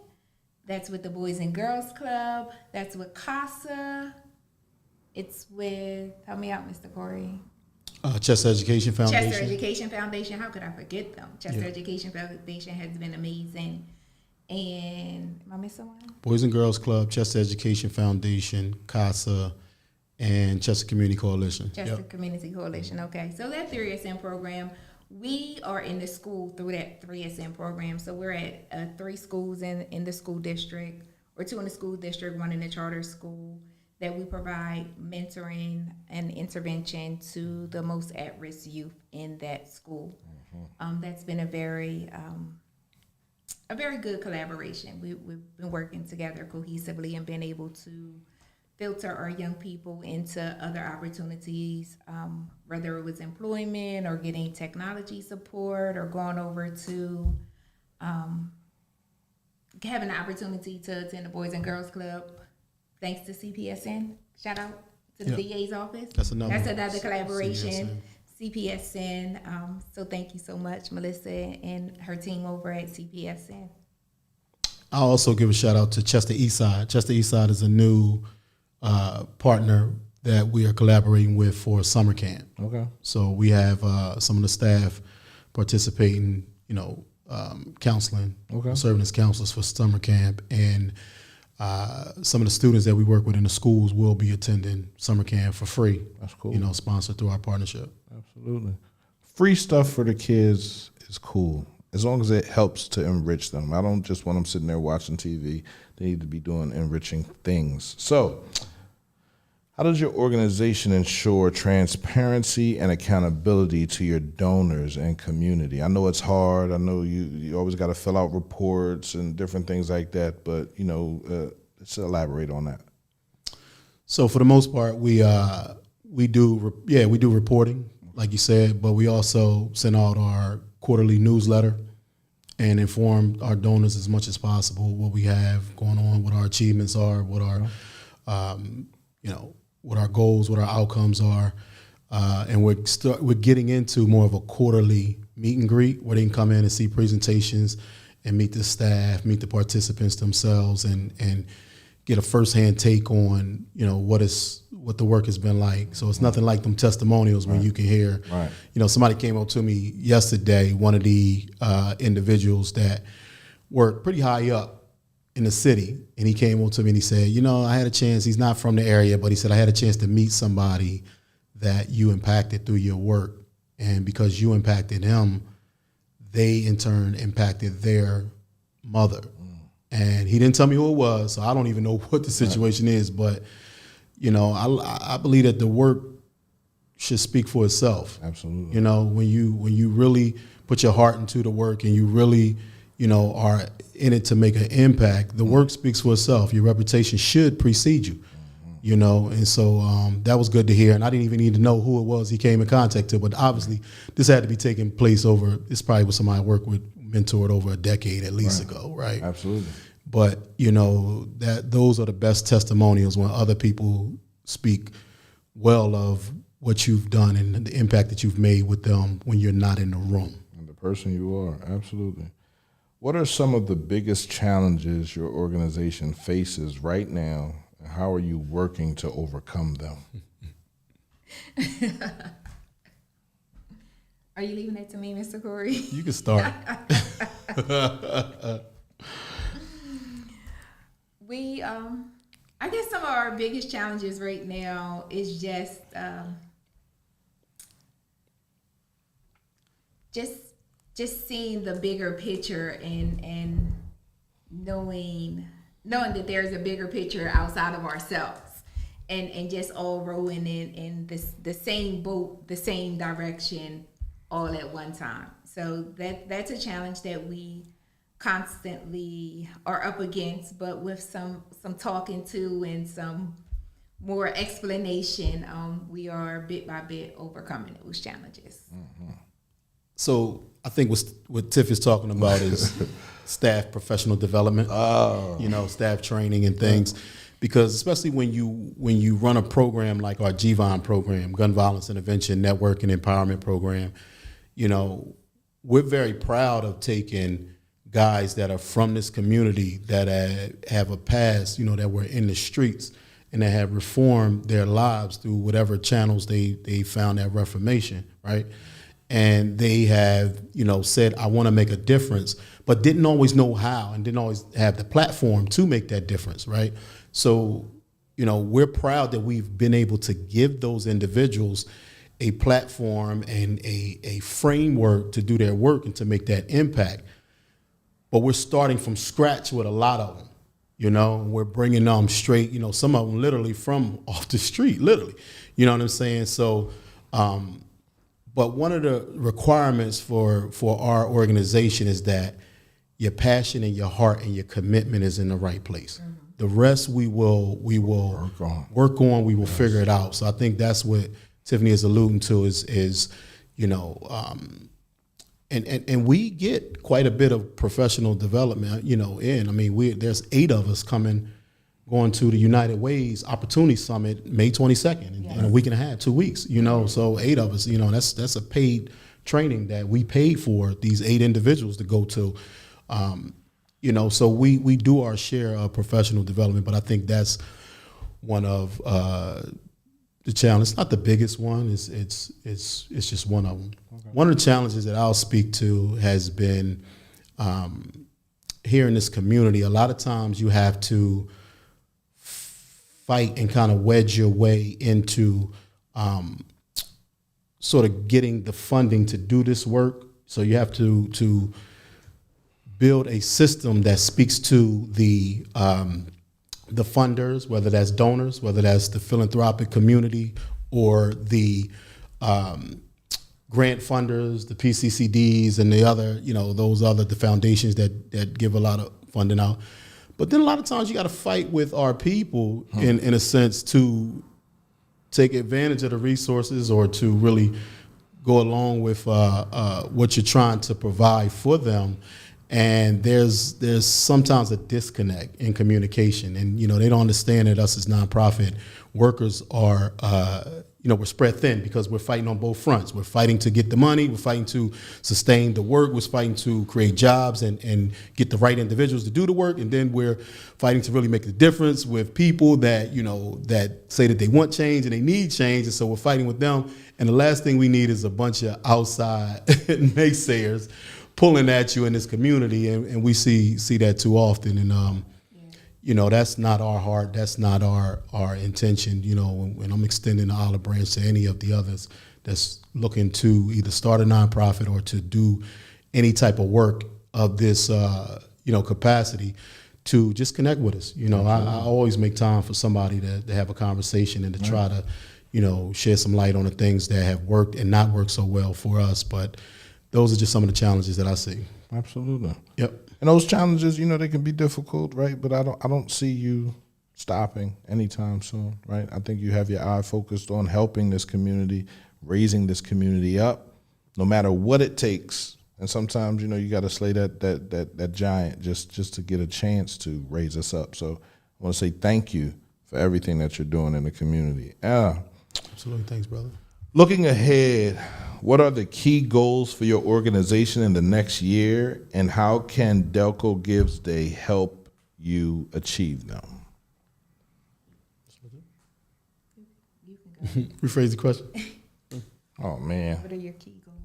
That's with the Boys and Girls Club. That's with CASA. It's with, help me out, Mr. Corey. Chester Education Foundation. Chester Education Foundation. How could I forget them? Chester Education Foundation has been amazing. And am I missing one? Boys and Girls Club, Chester Education Foundation, CASA, and Chester Community Coalition. Chester Community Coalition, okay. So that 3SN program, we are in the school through that 3SN program. So we're at 3 schools in the school district, or 2 in the school district, 1 in the charter school, that we provide mentoring and intervention to the most at-risk youth in that school. Mm-hmm. That's been a very good collaboration. We've been working together cohesively and been able to filter our young people into other opportunities, whether it was employment or getting technology support or going over to having the opportunity to attend the Boys and Girls Club, thanks to CPSN. Shout out to the DA's office. That's another collaboration. CPSN. So thank you so much, Melissa and her team over at CPSN. I'll also give a shout out to Chester Eastside. Chester Eastside is a new partner that we are collaborating with for summer camp. Okay. So we have some of the staff participating, counseling, serving as counselors for summer camp, and some of the students that we work with in the schools will be attending summer camp for free. That's cool. Sponsored through our partnership. Absolutely. Free stuff for the kids is cool, as long as it helps to enrich them. I don't just want them sitting there watching TV. They need to be doing enriching things. So, how does your organization ensure transparency and accountability to your donors and community? I know it's hard. I know you always got to fill out reports and different things like that, but, let's elaborate on that. So for the most part, we do reporting, like you said, but we also send out our quarterly newsletter and inform our donors as much as possible what we have going on, what our achievements are, what our what our goals, what our outcomes are, and we're getting into more of a quarterly meet and greet where they can come in and see presentations and meet the staff, meet the participants themselves, and get a firsthand take on what the work has been like. So it's nothing like them testimonials when you can hear. Right. Somebody came up to me yesterday, one of the individuals that worked pretty high up in the city, and he came up to me and he said, I had a chance, he's not from the area, but he said, I had a chance to meet somebody that you impacted through your work. And because you impacted him, they in turn impacted their mother. And he didn't tell me who it was, so I don't even know what the situation is, but I believe that the work should speak for itself. Absolutely. When you really put your heart into the work and you really are in it to make an impact, the work speaks for itself. Your reputation should precede you, and so that was good to hear. And I didn't even need to know who it was he came in contact to, but obviously this had to be taking place this probably was somebody I worked with, mentored over a decade at least ago, right? Absolutely. But that those are the best testimonials when other people speak well of what you've done and the impact that you've made with them when you're not in the room. And the person you are, absolutely. What are some of the biggest challenges your organization faces right now, and how are you working to overcome them? Are you leaving it to me, Mr. Corey? You can start. I guess some of our biggest challenges right now is just seeing the bigger picture and knowing that there's a bigger picture outside of ourselves, and just all rowing in the same boat, the same direction, all at one time. So that's a challenge that we constantly are up against, but with some talking to and some more explanation, we are bit by bit overcoming those challenges. Mm-hmm. So I think what Tiff is talking about is staff professional development, staff training and things, because especially when you run a program like our GVON program, Gun Violence Intervention Network and Empowerment Program, we're very proud of taking guys that are from this community that have a past, that were in the streets and that have reformed their lives through whatever channels they found that reformation, right? And they have, said, I want to make a difference, but didn't always know how and didn't always have the platform to make that difference, right? So, we're proud that we've been able to give those individuals a platform and a framework to do their work and to make that impact. But we're starting from scratch with a lot of them, we're bringing them straight, some of them literally from off the street, literally, you know what I'm saying? So, but one of the requirements for our organization is that your passion and your heart and your commitment is in the right place. Mm-hmm. The rest we will work on, we will figure it out. So I think that's what Tiffany is alluding to is and we get quite a bit of professional development, there's 8 of us going to the United Ways Opportunity Summit May 22nd in a week and a half, 2 weeks, so 8 of us, that's a paid training that we paid for these 8 individuals to go to. So we do our share of professional development, but I think that's one of the challenge. It's not the biggest one. It's just one of them. Okay. One of the challenges that I'll speak to has been here in this community. A lot of times you have to fight and kind of wedge your way into sort of getting the funding to do this work. So you have to build a system that speaks to the funders, whether that's donors, whether that's the philanthropic community, or the grant funders, the PCCDs, and the other, the foundations that give a lot of funding out. But then a lot of times you got to fight with our people in a sense to take advantage of the resources or to really go along with what you're trying to provide for them. And there's sometimes a disconnect in communication, and they don't understand that us as nonprofit workers are we're spread thin because we're fighting on both fronts. We're fighting to get the money, we're fighting to sustain the work, we're fighting to create jobs and get the right individuals to do the work, and then we're fighting to really make a difference with people that that say that they want change and they need change, and so we're fighting with them. And the last thing we need is a bunch of outside naysayers pulling at you in this community, and we see that too often. And that's not our heart, that's not our intention. When I'm extending the olive branch to any of the others that's looking to either start a nonprofit or to do any type of work of this capacity, to just connect with us. I always make time for somebody to have a conversation and to try to shed some light on the things that have worked and not worked so well for us. But those are just some of the challenges that I see. Absolutely. Yep. And those challenges, they can be difficult, right? But I don't see you stopping anytime soon, right? I think you have your eye focused on helping this community, raising this community up, no matter what it takes. And sometimes, you got to slay that giant just to get a chance to raise us up. So I want to say thank you for everything that you're doing in the community. Absolutely. Thanks, brother. Looking ahead, what are the key goals for your organization in the next year, and how can Delco Gives Day help you achieve them? Rephrase the question. Oh, man. What are your key goals?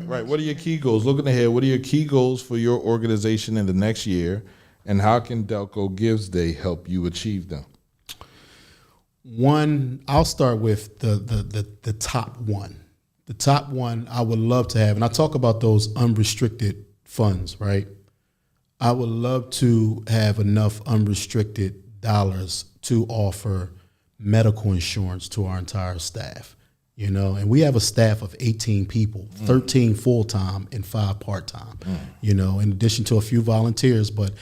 Right. What are your key goals? Looking ahead, what are your key goals for your organization in the next year, and how can Delco Gives Day help you achieve them? One, I'll start with the top one. The top one I would love to have, and I talk about those unrestricted funds, right? I would love to have enough unrestricted dollars to offer medical insurance to our entire staff, and we have a staff of 18 people, 13 full-time and 5 part-time, in addition to a few volunteers, but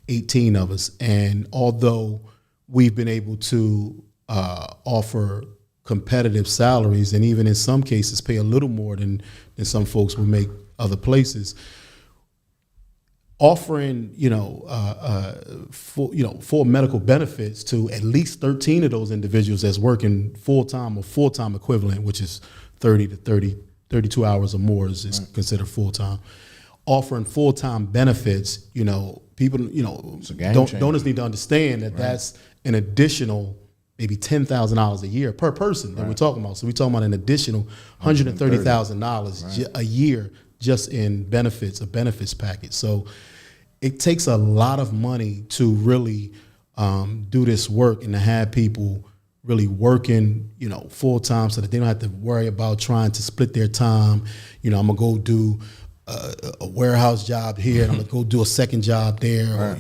18 of us. And although we've been able to offer competitive salaries, and even in some cases pay a little more than some folks will make other places, offering full medical benefits to at least 13 of those individuals that's working full-time or full-time equivalent, which is 30 to 32 hours or more is considered full-time. Offering full-time benefits, people, donors need to understand that that's an additional maybe $10,000 a year per person that we're talking about. So we're talking about an additional $130,000 a year just in benefits, a benefits package. So it takes a lot of money to really do this work and to have people really working, full time, so that they don't have to worry about trying to split their time. I'm gonna go do a warehouse job here, and I'm gonna go do a second job there. Or,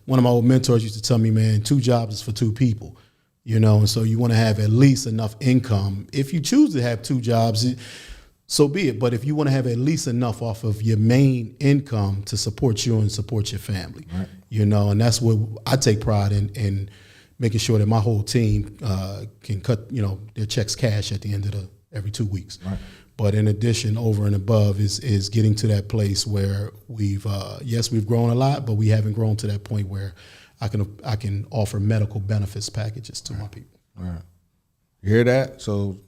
one of my old mentors used to tell me, man, 2 jobs is for 2 people. And so you want to have at least enough income. If you choose to have 2 jobs, so be it. But if you want to have at least enough off of your main income to support you and support your family, and that's what I take pride in making sure that my whole team can cut, their checks cash at the end of every 2 weeks. Right. But in addition, over and above is getting to that place where we've grown a lot, but we haven't grown to that point where I can offer medical benefits packages to my people. All right. You hear that? So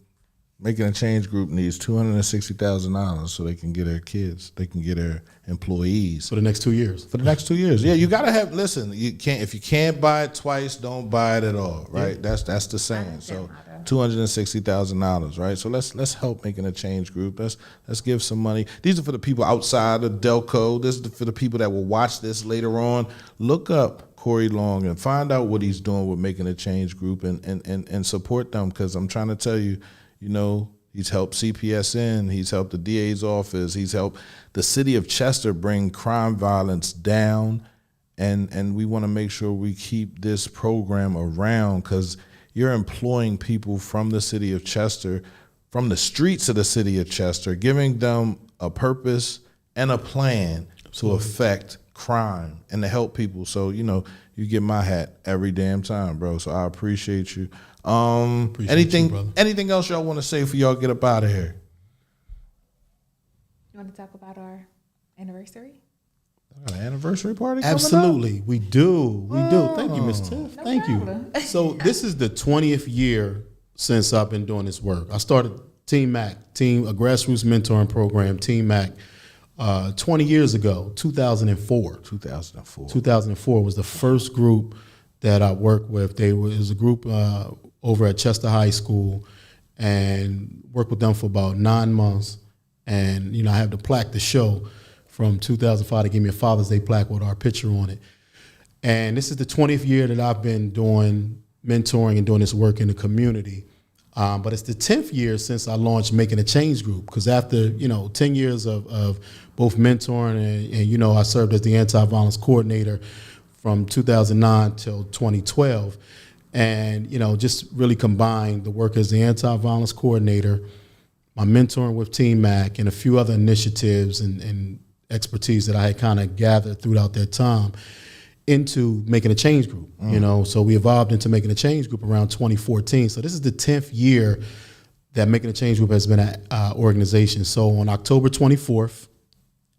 Making a Change Group needs $260,000 so they can get their kids, they can get their employees For the next 2 years. for the next 2 years. Yeah, you gotta have. Listen, you can't if you can't buy it twice, don't buy it at all. Right? That's the saying. So $260,000. Right. So let's help Making a Change Group. Let's give some money. These are for the people outside of Delco. This is for the people that will watch this later on. Look up Corey Long and find out what he's doing with Making a Change Group and support them, because I'm trying to tell you, he's helped CPSN, he's helped the DA's office, he's helped the city of Chester bring crime violence down, and we want to make sure we keep this program around, because you're employing people from the city of Chester, from the streets of the city of Chester, giving them a purpose and a plan to affect crime and to help people. So, you get my hat every damn time, bro. So I appreciate you. Appreciate you, brother. Anything else y'all want to say before y'all get up out of here? You want to talk about our anniversary? Got an anniversary party coming up? Absolutely. We do. Thank you, Ms. Tiff. Thank problem. you. So this is the 20th year since I've been doing this work. I started Team Mac, a grassroots mentoring program, Team Mac, 20 years ago, 2004. 2004 was the first group that I worked with. It was a group over at Chester High School, and worked with them for about 9 months. And, I have the plaque to show from 2005. They gave me a Father's Day plaque with our picture on it. And this is the 20th year that I've been doing mentoring and doing this work in the community. But it's the 10th year since I launched Making a Change Group, because after, 10 years of both mentoring and I served as the anti-violence coordinator from 2009 till 2012. And, just really combined the work as the anti-violence coordinator, my mentoring with Team Mac, and a few other initiatives and expertise that I had kind of gathered throughout that time into Making a Change Group, So we evolved into Making a Change Group around 2014. So this is the 10th year that Making a Change Group has been an organization. So on October 24th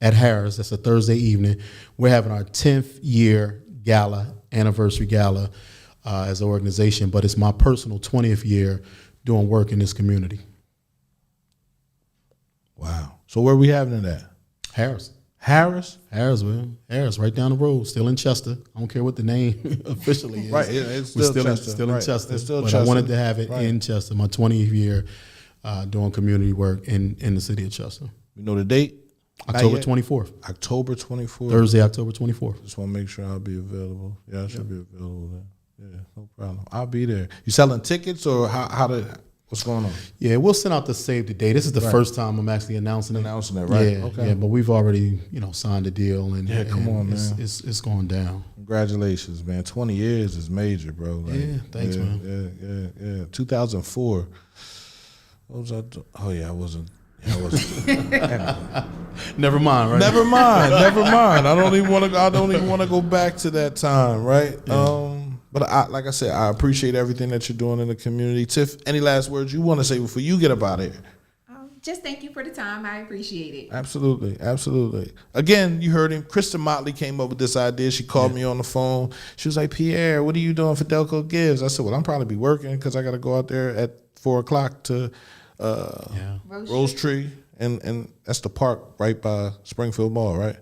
at Harris, that's a Thursday evening, we're having our 10th year anniversary gala as an organization, but it's my personal 20th year doing work in this community. Wow. So where are we having it at? Harris, man. Harris, right down the road, still in Chester. I don't care what the name officially is. Right, it's We're still Chester. Still Right. in Chester. It's still but Chester. I wanted to have it in Chester, my 20th year doing community work in the city of Chester. You know the date? October 24th. October 24th. Thursday, October 24th. Just want to make sure I'll be available. Yeah, I should be available then. Yeah, no problem. I'll be there. You selling tickets, or what's going on? Yeah, we'll send out the save the date. This is the first time I'm actually announcing it. Announcing it, right? Yeah, Okay. yeah, but we've already, signed a deal, and come on, man. It's going down. Congratulations, man. 20 years is major, bro. Yeah, thanks, man. Yeah. 2004. What was I doing? Oh, yeah, I wasn't. Never mind, right? Never mind. I don't even want to go back to that time, right? Yeah. But like I said, I appreciate everything that you're doing in the community. Tiff, any last words you want to say before you get up out of here? Just thank you for the time. I appreciate it. Absolutely. Again, you heard him. Kristen Motley came up with this idea. She called me on the phone. She was like, Pierre, what are you doing for Delco Gives? I said, well, I'm probably be working because I got to go out there at 4 o'clock to Rose Tree. And that's the park right by Springfield Mall, right?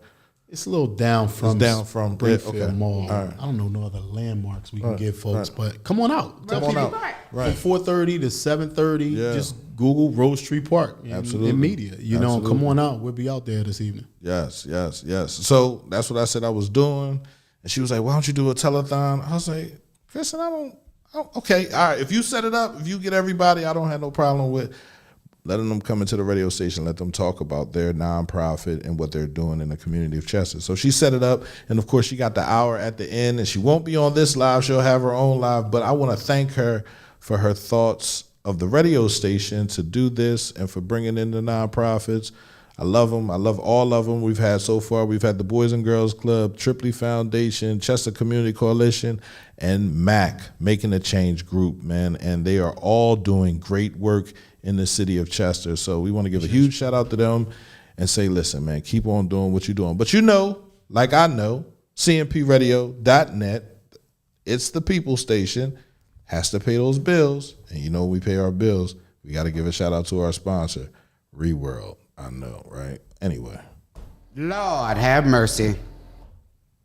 It's a little down from Springfield Mall. All right. I don't know no other landmarks we can give folks, but come on out. Come on out. Right. From 4:30 to 7:30, just Google Rose Tree Park in media. Come on out. We'll be out there this evening. Yes. So that's what I said I was doing. And she was like, why don't you do a telethon? I was like, Kristen, okay. All right. If you set it up, if you get everybody, I don't have no problem with letting them come into the radio station, let them talk about their nonprofit and what they're doing in the community of Chester. So she set it up, and of course she got the hour at the end, and she won't be on this live. She'll have her own live, but I want to thank her for her thoughts of the radio station to do this and for bringing in the nonprofits. I love them. I love all of them we've had so far. We've had the Boys and Girls Club, Trippley Foundation, Chester Community Coalition, and MAC, Making a Change Group, man. And they are all doing great work in the city of Chester. So we want to give a huge shout out to them and say, listen, man, keep on doing what you're doing. But like I know, CMPradio.net, it's the people station, has to pay those bills. And we pay our bills We got to give a shout out to our sponsor, ReWorld. I know, right? Anyway. Lord have mercy.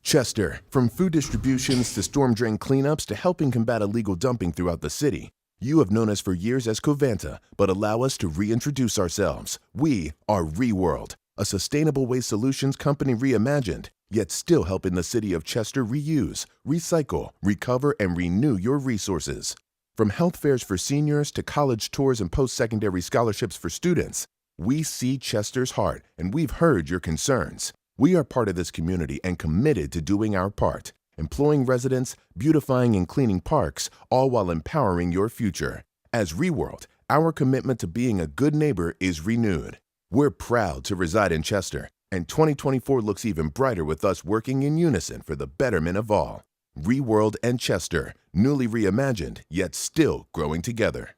Chester, from food distributions to storm drain cleanups to helping combat illegal dumping throughout the city. You have known us for years as Covanta, but allow us to reintroduce ourselves. We are ReWorld, a sustainable waste solutions company reimagined, yet still helping the city of Chester reuse, recycle, recover, and renew your resources. From health fairs for seniors to college tours and post-secondary scholarships for students, we see Chester's heart and we've heard your concerns. We are part of this community and committed to doing our part, employing residents, beautifying and cleaning parks, all while empowering your future. As ReWorld, our commitment to being a good neighbor is renewed. We're proud to reside in Chester, and 2024 looks even brighter with us working in unison for the betterment of all. ReWorld and Chester, newly reimagined, yet still growing together.